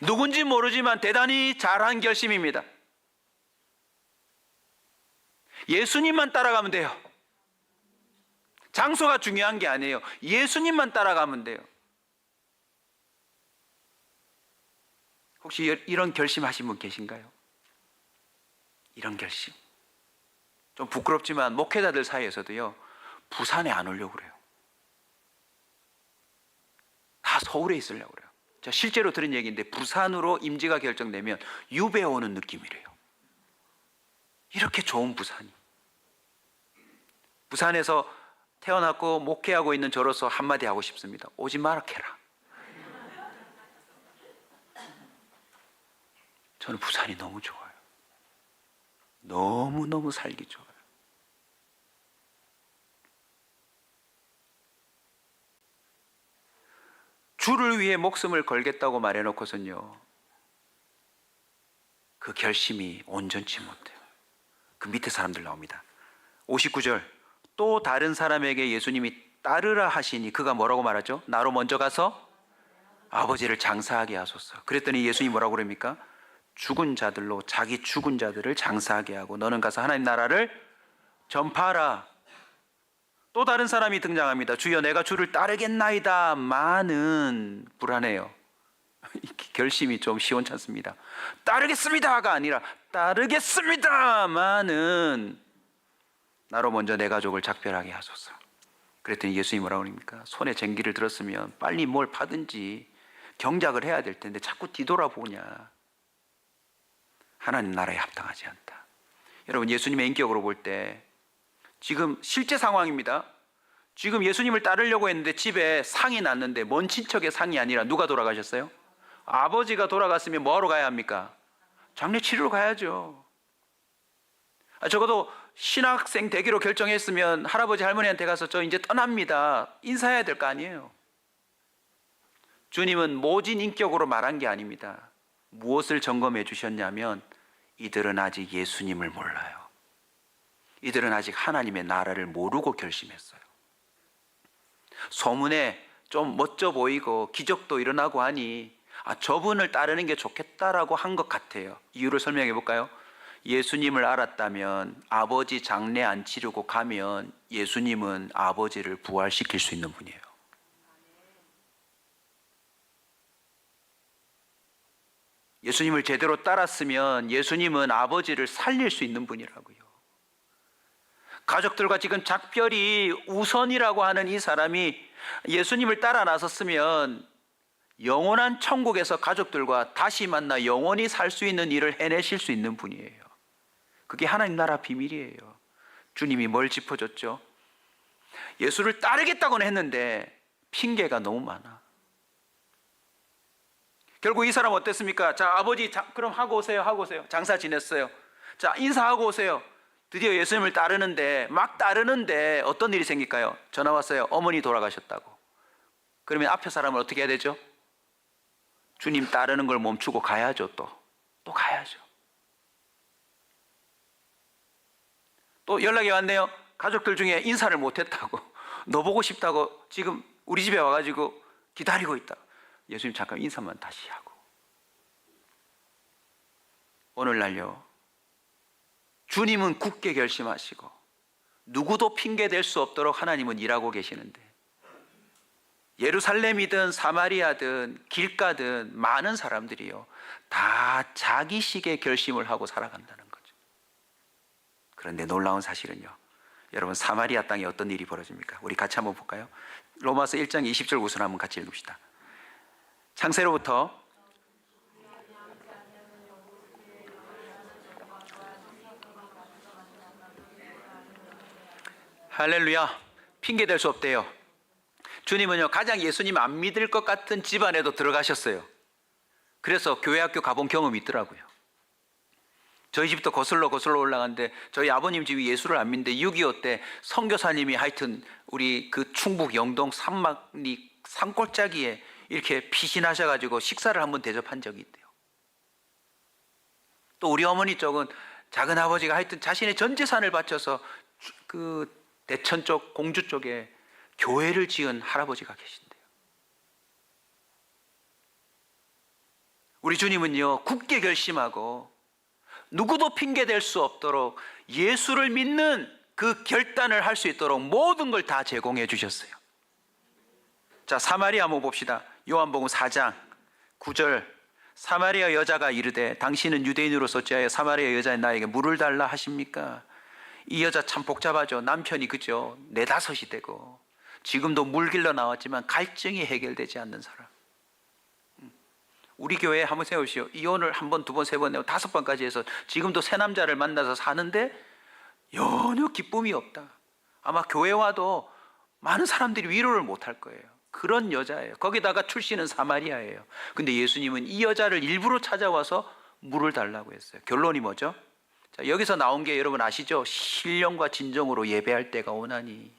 누군지 모르지만 대단히 잘한 결심입니다. 예수님만 따라가면 돼요. 장소가 중요한 게 아니에요. 예수님만 따라가면 돼요. 혹시 이런 결심하신 분 계신가요? 이런 결심. 좀 부끄럽지만 목회자들 사이에서도요, 부산에 안 오려고 그래요. 다 서울에 있으려고 그래요. 자, 실제로 들은 얘기인데 부산으로 임지가 결정되면 유배 오는 느낌이래요. 이렇게 좋은 부산이. 부산에서 태어났고 목회하고 있는 저로서 한마디 하고 싶습니다. 오지 마라 캐라. 저는 부산이 너무 좋아요. 너무너무 살기 좋아요. 주를 위해 목숨을 걸겠다고 말해놓고선요, 그 결심이 온전치 못해요. 그 밑에 사람들 나옵니다. 59절, 또 다른 사람에게 예수님이 따르라 하시니 그가 뭐라고 말하죠? 나로 먼저 가서 아버지를 장사하게 하소서. 그랬더니 예수님이 뭐라고 그럽니까? 죽은 자들로 자기 죽은 자들을 장사하게 하고 너는 가서 하나님 나라를 전파하라. 또 다른 사람이 등장합니다. 주여 내가 주를 따르겠나이다마는 불안해요. 결심이 좀 시원찮습니다. 따르겠습니다가 아니라 따르겠습니다마는 나로 먼저 내 가족을 작별하게 하소서. 그랬더니 예수님이 뭐라고 합니까? 손에 쟁기를 들었으면 빨리 뭘 파든지 경작을 해야 될 텐데 자꾸 뒤돌아보냐. 하나님 나라에 합당하지 않다. 여러분, 예수님의 인격으로 볼 때 지금 실제 상황입니다. 지금 예수님을 따르려고 했는데 집에 상이 났는데 먼 친척의 상이 아니라 누가 돌아가셨어요? 아버지가 돌아갔으면 뭐하러 가야 합니까? 장례 치르러 가야죠. 적어도 신학생 되기로 결정했으면 할아버지 할머니한테 가서 저 이제 떠납니다. 인사해야 될 거 아니에요. 주님은 모진 인격으로 말한 게 아닙니다. 무엇을 점검해 주셨냐면 이들은 아직 예수님을 몰라요. 이들은 아직 하나님의 나라를 모르고 결심했어요. 소문에 좀 멋져 보이고 기적도 일어나고 하니 저분을 따르는 게 좋겠다라고 한 것 같아요. 이유를 설명해 볼까요? 예수님을 알았다면 아버지 장례 안 치르고 가면 예수님은 아버지를 부활시킬 수 있는 분이에요. 예수님을 제대로 따랐으면 예수님은 아버지를 살릴 수 있는 분이라고요. 가족들과 지금 작별이 우선이라고 하는 이 사람이 예수님을 따라 나섰으면 영원한 천국에서 가족들과 다시 만나 영원히 살 수 있는 일을 해내실 수 있는 분이에요. 그게 하나님 나라 비밀이에요. 주님이 뭘 짚어줬죠? 예수를 따르겠다고는 했는데 핑계가 너무 많아. 결국 이 사람 어땠습니까? 자, 아버지 그럼 하고 오세요. 하고 오세요. 장사 지냈어요. 자, 인사하고 오세요. 드디어 예수님을 따르는데 막 따르는데 어떤 일이 생길까요? 전화 왔어요. 어머니 돌아가셨다고. 그러면 앞에 사람은 어떻게 해야 되죠? 주님 따르는 걸 멈추고 가야죠. 또 가야죠. 또 연락이 왔네요. 가족들 중에 인사를 못했다고, 너 보고 싶다고 지금 우리 집에 와가지고 기다리고 있다. 예수님 잠깐 인사만 다시 하고. 오늘날요, 주님은 굳게 결심하시고 누구도 핑계 댈 수 없도록 하나님은 일하고 계시는데 예루살렘이든 사마리아든 길가든 많은 사람들이요 다 자기식의 결심을 하고 살아간다는 거죠. 그런데 놀라운 사실은요, 여러분, 사마리아 땅에 어떤 일이 벌어집니까? 우리 같이 한번 볼까요? 로마서 1장 20절 우선 한번 같이 읽읍시다. 창세로부터 할렐루야. 핑계 댈 수 없대요. 주님은요 가장 예수님 안 믿을 것 같은 집안에도 들어가셨어요. 그래서 교회 학교 가본 경험이 있더라고요. 저희 집도 거슬러 올라가는데 저희 아버님 집이 예수를 안 믿는데 6.25 때 선교사님이 하여튼 우리 그 충북 영동 산막리 산골짜기에 이렇게 피신하셔가지고 식사를 한번 대접한 적이 있대요. 또 우리 어머니 쪽은 작은 아버지가 하여튼 자신의 전 재산을 바쳐서 그 대천 쪽 공주 쪽에 교회를 지은 할아버지가 계신대요. 우리 주님은요, 굳게 결심하고 누구도 핑계 댈 수 없도록 예수를 믿는 그 결단을 할 수 있도록 모든 걸 다 제공해 주셨어요. 자, 사마리아 한번 봅시다. 요한복음 4장 9절. 사마리아 여자가 이르되 당신은 유대인으로서 어찌하여 사마리아 여자인 나에게 물을 달라 하십니까? 이 여자 참 복잡하죠. 남편이 그죠? 4-5이 되고 지금도 물 길러 나왔지만 갈증이 해결되지 않는 사람. 우리 교회에 한번 세우시오. 이혼을 1번, 2번, 3번 내고 5번까지 해서 지금도 새 남자를 만나서 사는데 전혀 기쁨이 없다. 아마 교회 와도 많은 사람들이 위로를 못할 거예요. 그런 여자예요. 거기다가 출신은 사마리아예요. 근데 예수님은 이 여자를 일부러 찾아와서 물을 달라고 했어요. 결론이 뭐죠? 자, 여기서 나온 게 여러분 아시죠? 신령과 진정으로 예배할 때가 오나니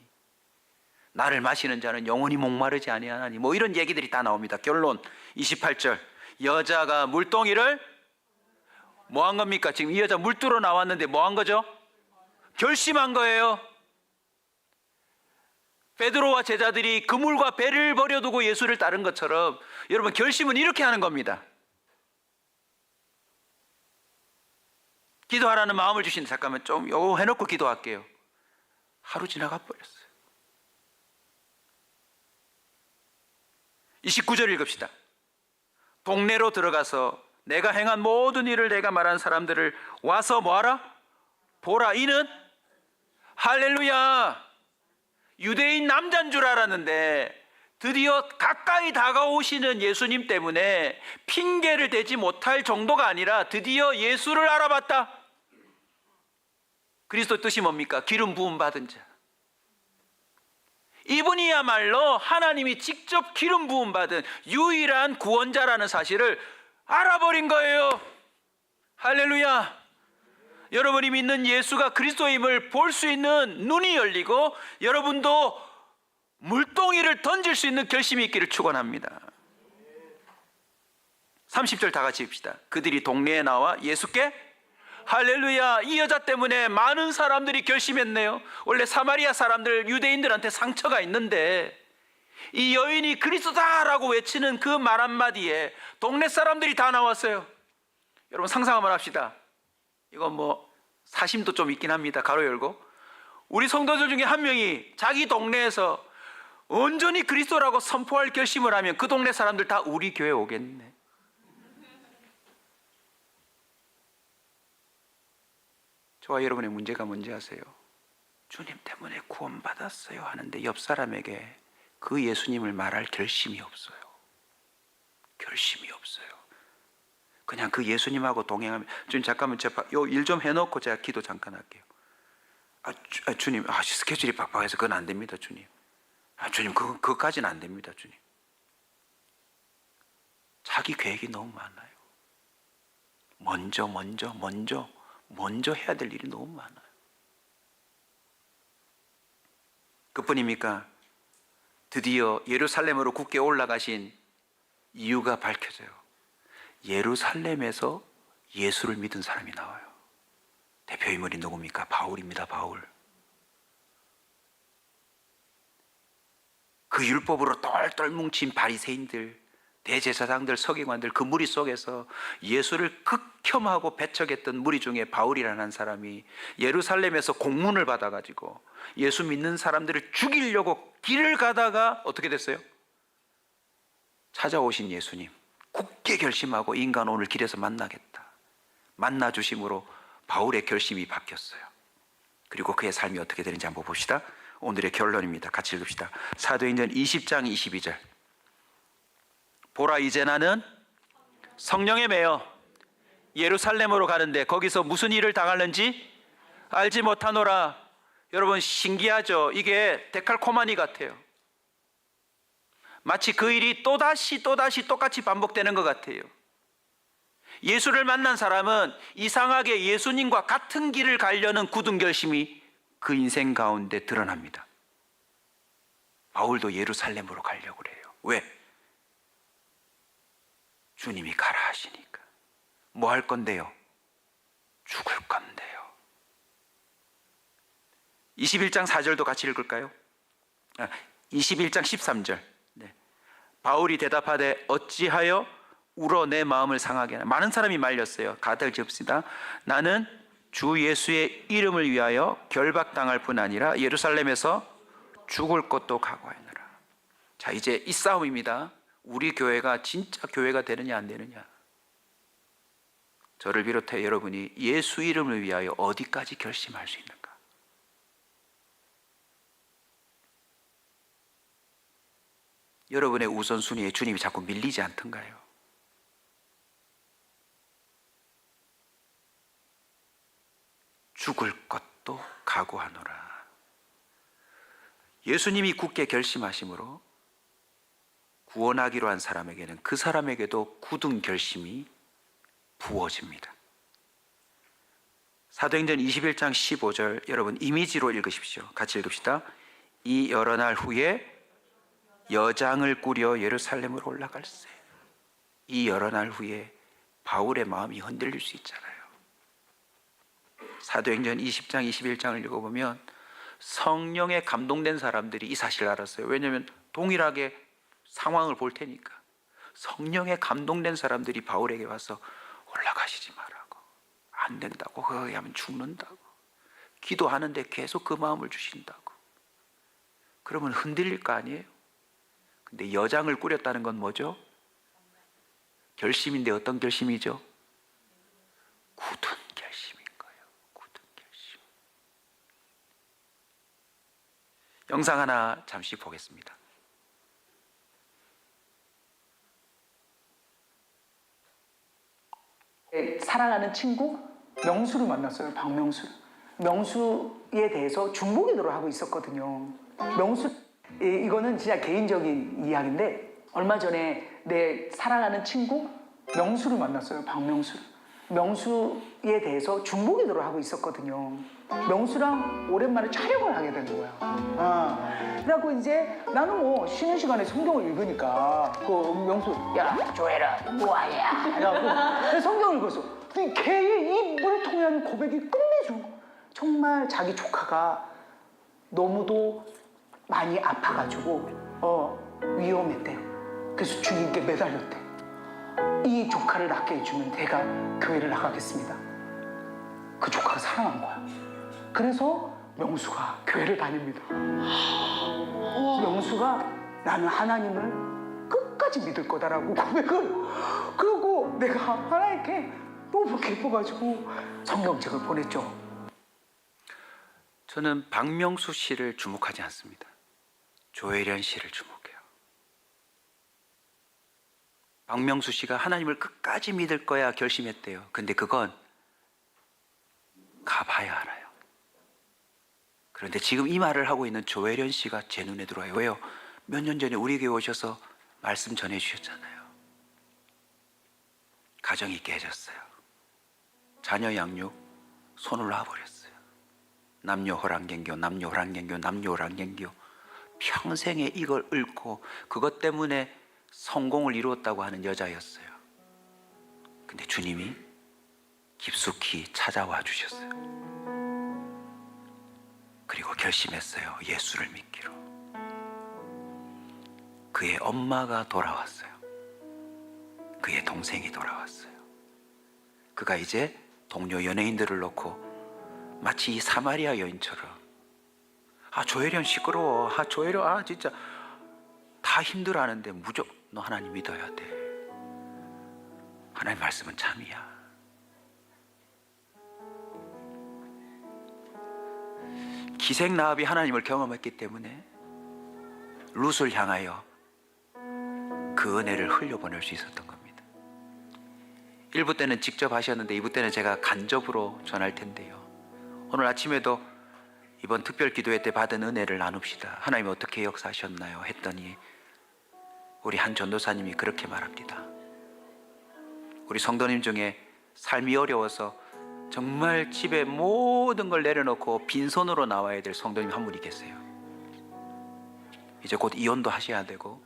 나를 마시는 자는 영원히 목마르지 아니하나니, 뭐 이런 얘기들이 다 나옵니다. 결론 28절. 여자가 물동이를 뭐 한 겁니까? 지금 이 여자 물 뚫어 나왔는데 뭐 한 거죠? 결심한 거예요. 베드로와 제자들이 그물과 배를 버려두고 예수를 따른 것처럼 여러분 결심은 이렇게 하는 겁니다. 기도하라는 마음을 주시는데 잠깐만 좀 요거 해놓고 기도할게요. 하루 지나가 버렸어요. 29절 읽읍시다. 동네로 들어가서 내가 행한 모든 일을 내가 말한 사람들을 와서 뭐하라? 보라. 이는 할렐루야 유대인 남자인 줄 알았는데 드디어 가까이 다가오시는 예수님 때문에 핑계를 대지 못할 정도가 아니라 드디어 예수를 알아봤다. 그리스도 뜻이 뭡니까? 기름 부음 받은 자. 이분이야말로 하나님이 직접 기름 부음 받은 유일한 구원자라는 사실을 알아버린 거예요. 할렐루야. 여러분이 믿는 예수가 그리스도임을 볼 수 있는 눈이 열리고 여러분도 물동이를 던질 수 있는 결심이 있기를 축원합니다. 30절 다 같이 읽읍시다. 그들이 동네에 나와 예수께 할렐루야. 이 여자 때문에 많은 사람들이 결심했네요. 원래 사마리아 사람들 유대인들한테 상처가 있는데 이 여인이 그리스도다라고 외치는 그 말 한마디에 동네 사람들이 다 나왔어요. 여러분 상상 한번 합시다. 이건 뭐 사심도 좀 있긴 합니다. 가로 열고 우리 성도들 중에 한 명이 자기 동네에서 온전히 그리스도라고 선포할 결심을 하면 그 동네 사람들 다 우리 교회 오겠네. 저와 여러분의 문제가 뭔지 아세요? 주님 때문에 구원받았어요 하는데 옆 사람에게 그 예수님을 말할 결심이 없어요. 결심이 없어요. 그냥 그 예수님하고 동행하면 주님 잠깐만 요 일 좀 해놓고 제가 기도 잠깐 할게요. 주님 스케줄이 빡빡해서 그건 안 됩니다 주님. 주님 그거까지는 안 됩니다 주님. 자기 계획이 너무 많아요. 먼저 해야 될 일이 너무 많아요. 그뿐입니까? 드디어 예루살렘으로 굳게 올라가신 이유가 밝혀져요. 예루살렘에서 예수를 믿은 사람이 나와요. 대표 인물이 누굽니까? 바울입니다. 바울. 그 율법으로 똘똘 뭉친 바리새인들, 대제사장들, 서기관들 그 무리 속에서 예수를 극혐하고 배척했던 무리 중에 바울이라는 사람이 예루살렘에서 공문을 받아가지고 예수 믿는 사람들을 죽이려고 길을 가다가 어떻게 됐어요? 찾아오신 예수님 굳게 결심하고 인간 오늘 길에서 만나겠다. 만나주심으로 바울의 결심이 바뀌었어요. 그리고 그의 삶이 어떻게 되는지 한번 봅시다. 오늘의 결론입니다. 같이 읽읍시다. 사도행전 20장 22절. 보라 이제 나는 성령에 매여 예루살렘으로 가는데 거기서 무슨 일을 당하는지 알지 못하노라. 여러분 신기하죠? 이게 데칼코마니 같아요. 마치 그 일이 또다시 똑같이 반복되는 것 같아요. 예수를 만난 사람은 이상하게 예수님과 같은 길을 가려는 굳은 결심이 그 인생 가운데 드러납니다. 바울도 예루살렘으로 가려고 그래요. 왜? 주님이 가라 하시니까. 뭐 할 건데요? 죽을 건데요. 21장 4절도 같이 읽을까요? 21장 13절. 네. 바울이 대답하되 어찌하여 울어 내 마음을 상하게 하나. 많은 사람이 말렸어요. 가득 접시다. 나는 주 예수의 이름을 위하여 결박당할 뿐 아니라 예루살렘에서 죽을 것도 각오하노라. 자, 이제 이 싸움입니다. 우리 교회가 진짜 교회가 되느냐 안 되느냐. 저를 비롯해 여러분이 예수 이름을 위하여 어디까지 결심할 수 있는가. 여러분의 우선순위에 주님이 자꾸 밀리지 않던가요? 죽을 것도 각오하노라. 예수님이 굳게 결심하심으로 구원하기로 한 사람에게는 그 사람에게도 굳은 결심이 부어집니다. 사도행전 21장 15절 여러분 이미지로 읽으십시오. 같이 읽읍시다. 이 여러 날 후에 여장을 꾸려 예루살렘으로 올라갈세. 이 여러 날 후에 바울의 마음이 흔들릴 수 있잖아요. 사도행전 20장 21장을 읽어보면 성령에 감동된 사람들이 이 사실을 알았어요. 왜냐하면 동일하게 상황을 볼 테니까. 성령에 감동된 사람들이 바울에게 와서 올라가시지 말라고, 안 된다고, 거기 하면 죽는다고, 기도하는데 계속 그 마음을 주신다고. 그러면 흔들릴 거 아니에요? 근데 여장을 꾸렸다는 건 뭐죠? 결심인데 어떤 결심이죠? 굳은 결심인 거예요. 굳은 결심. 영상 하나 잠시 보겠습니다. 사랑하는 친구 명수를 만났어요. 박명수. 명수에 대해서 중보기도를 하고 있었거든요. 명수, 이거는 진짜 개인적인 이야기인데 얼마 전에 내 사랑하는 친구 명수를 만났어요. 박명수. 명수에 대해서 중보기도를 하고 있었거든요. 명수랑 오랜만에 촬영을 하게 된 거야. 그래갖고 이제 나는 뭐 쉬는 시간에 성경을 읽으니까 그 명수, 야 조혜라 뭐하냐 이래갖고 성경을 읽었어. 걔의 입을 통한 고백이 끝내주고 정말 자기 조카가 너무도 많이 아파가지고 위험했대요. 그래서 주님께 매달렸대. 이 조카를 낫게 해주면 내가 교회를 나가겠습니다. 그 조카가 사랑한 거야. 그래서 명수가 교회를 다닙니다. 명수가 나는 하나님을 끝까지 믿을 거다라고 고백을. 그리고 내가 하나님께 너무 기뻐가지고 성경책을 보냈죠. 저는 박명수 씨를 주목하지 않습니다. 조혜련 씨를 주목해요. 박명수 씨가 하나님을 끝까지 믿을 거야 결심했대요. 근데 그건 가봐야 알아요. 그런데 지금 이 말을 하고 있는 조혜련 씨가 제 눈에 들어와요. 왜요? 몇 년 전에 우리 교회 오셔서 말씀 전해주셨잖아요. 가정이 깨졌어요. 자녀 양육 손을 놔버렸어요. 남녀 호랑갱교, 남녀 호랑갱교, 남녀 호랑갱교. 평생에 이걸 읊고 그것 때문에 성공을 이루었다고 하는 여자였어요. 근데 주님이 깊숙이 찾아와 주셨어요. 그리고 결심했어요. 예수를 믿기로. 그의 엄마가 돌아왔어요. 그의 동생이 돌아왔어요. 그가 이제 동료 연예인들을 놓고 마치 이 사마리아 여인처럼 조혜련 시끄러워. 조혜련 진짜 다 힘들어하는데 무조건 너 하나님 믿어야 돼. 하나님 말씀은 참이야. 기생라합이 하나님을 경험했기 때문에 룻을 향하여 그 은혜를 흘려보낼 수 있었던 겁니다. 1부 때는 직접 하셨는데 2부 때는 제가 간접으로 전할 텐데요. 오늘 아침에도 이번 특별 기도회 때 받은 은혜를 나눕시다. 하나님 어떻게 역사하셨나요? 했더니 우리 한 전도사님이 그렇게 말합니다. 우리 성도님 중에 삶이 어려워서 정말 집에 모든 걸 내려놓고 빈손으로 나와야 될 성도님 한 분이 계세요. 이제 곧 이혼도 하셔야 되고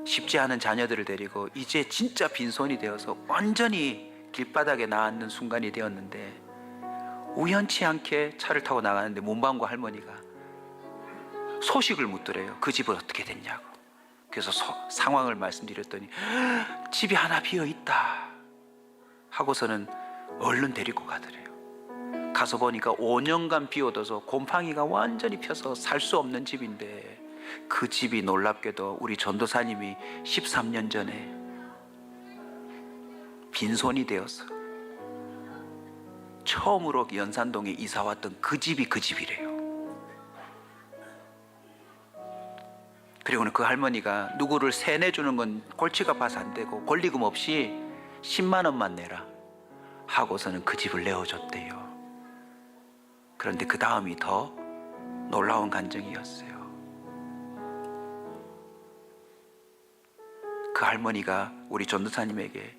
쉽지 않은 자녀들을 데리고 이제 진짜 빈손이 되어서 완전히 길바닥에 나앉는 순간이 되었는데, 우연치 않게 차를 타고 나가는데 문방구 할머니가 소식을 묻더래요. 그 집은 어떻게 됐냐고. 그래서 상황을 말씀드렸더니 집이 하나 비어있다 하고서는 얼른 데리고 가더래요. 가서 보니까 5년간 비워둬서 곰팡이가 완전히 펴서 살 수 없는 집인데, 그 집이 놀랍게도 우리 전도사님이 13년 전에 빈손이 되어서 처음으로 연산동에 이사 왔던 그 집이 그 집이래요. 그리고는 그 할머니가 누구를 세내주는 건 골치가 아파서 안 되고 권리금 없이 10만 원만 내라 하고서는 그 집을 내어줬대요. 그런데 그 다음이 더 놀라운 간증이었어요. 그 할머니가 우리 전도사님에게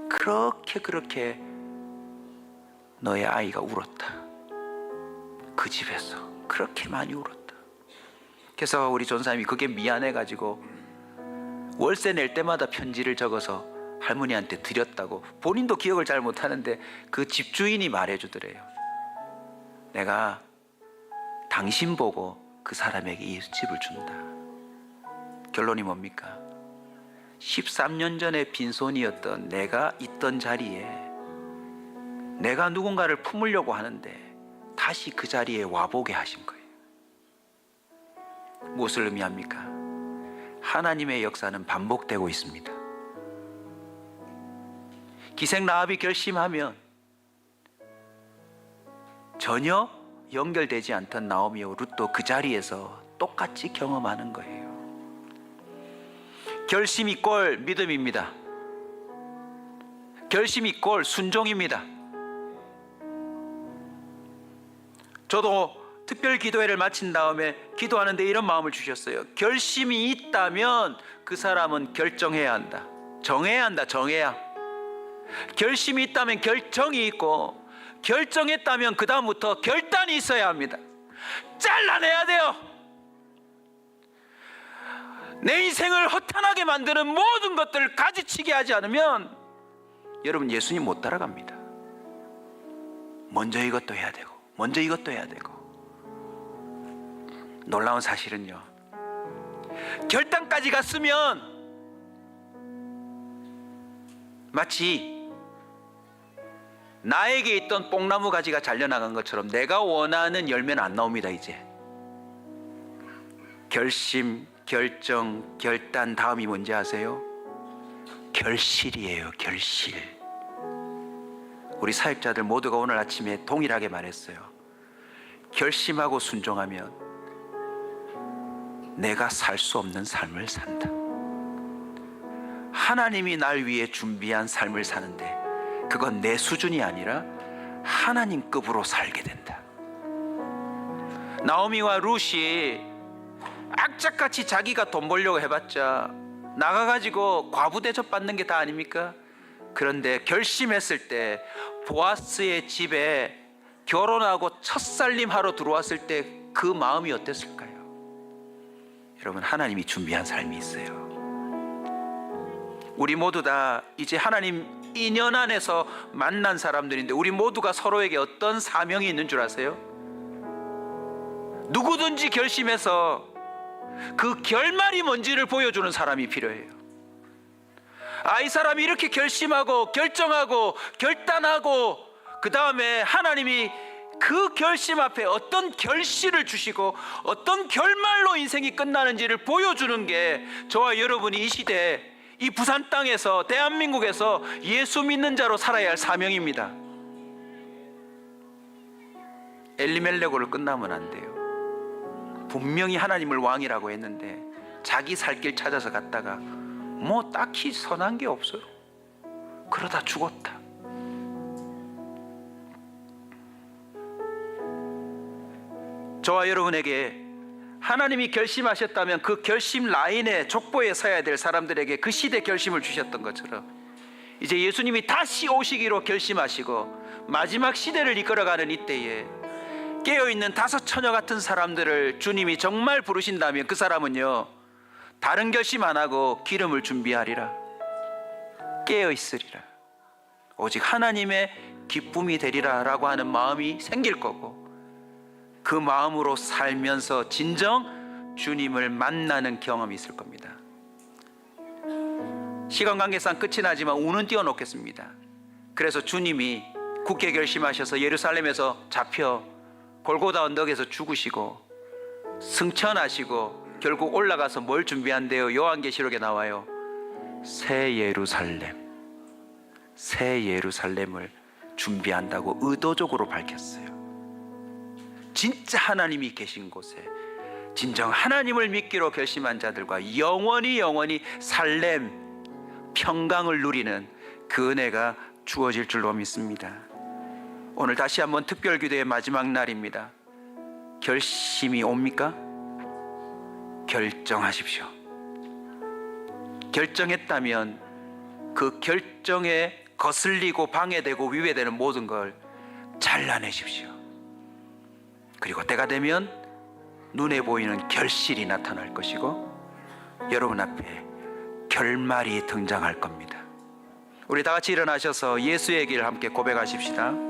그렇게 너의 아이가 울었다. 그 집에서 그렇게 많이 울었다. 그래서 우리 전도사님이 그게 미안해가지고 월세 낼 때마다 편지를 적어서 할머니한테 드렸다고, 본인도 기억을 잘 못하는데 그 집주인이 말해주더래요. 내가 당신 보고 그 사람에게 이 집을 준다. 결론이 뭡니까? 13년 전에 빈손이었던 내가 있던 자리에 내가 누군가를 품으려고 하는데 다시 그 자리에 와보게 하신 거예요. 무엇을 의미합니까? 하나님의 역사는 반복되고 있습니다. 기생 라합이 결심하면 전혀 연결되지 않던 나오미와 룻도 그 자리에서 똑같이 경험하는 거예요. 결심 이꼴 믿음입니다. 결심 이꼴 순종입니다. 저도 특별 기도회를 마친 다음에 기도하는데 이런 마음을 주셨어요. 결심이 있다면 그 사람은 결정해야 한다. 정해야 한다. 정해야. 결심이 있다면 결정이 있고, 결정했다면 그 다음부터 결단이 있어야 합니다. 잘라내야 돼요. 내 인생을 허탄하게 만드는 모든 것들을 가지치게 하지 않으면 여러분 예수님 못 따라갑니다. 먼저 이것도 해야 되고, 먼저 이것도 해야 되고. 놀라운 사실은요, 결단까지 갔으면 마치 나에게 있던 뽕나무 가지가 잘려나간 것처럼 내가 원하는 열매는 안 나옵니다. 이제 결심, 결정, 결단 다음이 뭔지 아세요? 결실이에요. 결실. 우리 사역자들 모두가 오늘 아침에 동일하게 말했어요. 결심하고 순종하면 내가 살 수 없는 삶을 산다. 하나님이 날 위해 준비한 삶을 사는데 그건 내 수준이 아니라 하나님급으로 살게 된다. 나오미와 룻이 악착같이 자기가 돈 벌려고 해봤자 나가가지고 과부 대접받는 게 다 아닙니까? 그런데 결심했을 때 보아스의 집에 결혼하고 첫살림하러 들어왔을 때 그 마음이 어땠을까요? 여러분, 하나님이 준비한 삶이 있어요. 우리 모두 다 이제 하나님 인연 안에서 만난 사람들인데, 우리 모두가 서로에게 어떤 사명이 있는 줄 아세요? 누구든지 결심해서 그 결말이 뭔지를 보여주는 사람이 필요해요. 이 사람이 이렇게 결심하고 결정하고 결단하고 그 다음에 하나님이 그 결심 앞에 어떤 결실을 주시고 어떤 결말로 인생이 끝나는지를 보여주는 게 저와 여러분이 이 시대에 이 부산 땅에서, 대한민국에서 예수 믿는 자로 살아야 할 사명입니다. 엘리멜레고를 끝나면 안 돼요. 분명히 하나님을 왕이라고 했는데 자기 살 길 찾아서 갔다가 뭐 딱히 선한 게 없어요. 그러다 죽었다. 저와 여러분에게 하나님이 결심하셨다면 그 결심 라인에 족보에 서야 될 사람들에게 그 시대 결심을 주셨던 것처럼 이제 예수님이 다시 오시기로 결심하시고 마지막 시대를 이끌어가는 이때에 깨어있는 5 처녀 같은 사람들을 주님이 정말 부르신다면 그 사람은요, 다른 결심 안 하고 기름을 준비하리라. 깨어 있으리라. 오직 하나님의 기쁨이 되리라 라고 하는 마음이 생길 거고, 그 마음으로 살면서 진정 주님을 만나는 경험이 있을 겁니다. 시간 관계상 끝이 나지만 우는 띄워놓겠습니다. 그래서 주님이 굳게 결심하셔서 예루살렘에서 잡혀 골고다 언덕에서 죽으시고 승천하시고 결국 올라가서 뭘 준비한대요? 요한계시록에 나와요. 새 예루살렘, 새 예루살렘을 준비한다고 의도적으로 밝혔어요. 진짜 하나님이 계신 곳에 진정 하나님을 믿기로 결심한 자들과 영원히 살렘, 평강을 누리는 그 은혜가 주어질 줄로 믿습니다. 오늘 다시 한번 특별기도의 마지막 날입니다. 결심이 옵니까? 결정하십시오. 결정했다면 그 결정에 거슬리고 방해되고 위배되는 모든 걸 잘라내십시오. 그리고 때가 되면 눈에 보이는 결실이 나타날 것이고 여러분 앞에 결말이 등장할 겁니다. 우리 다 같이 일어나셔서 예수의 길 함께 고백하십시다.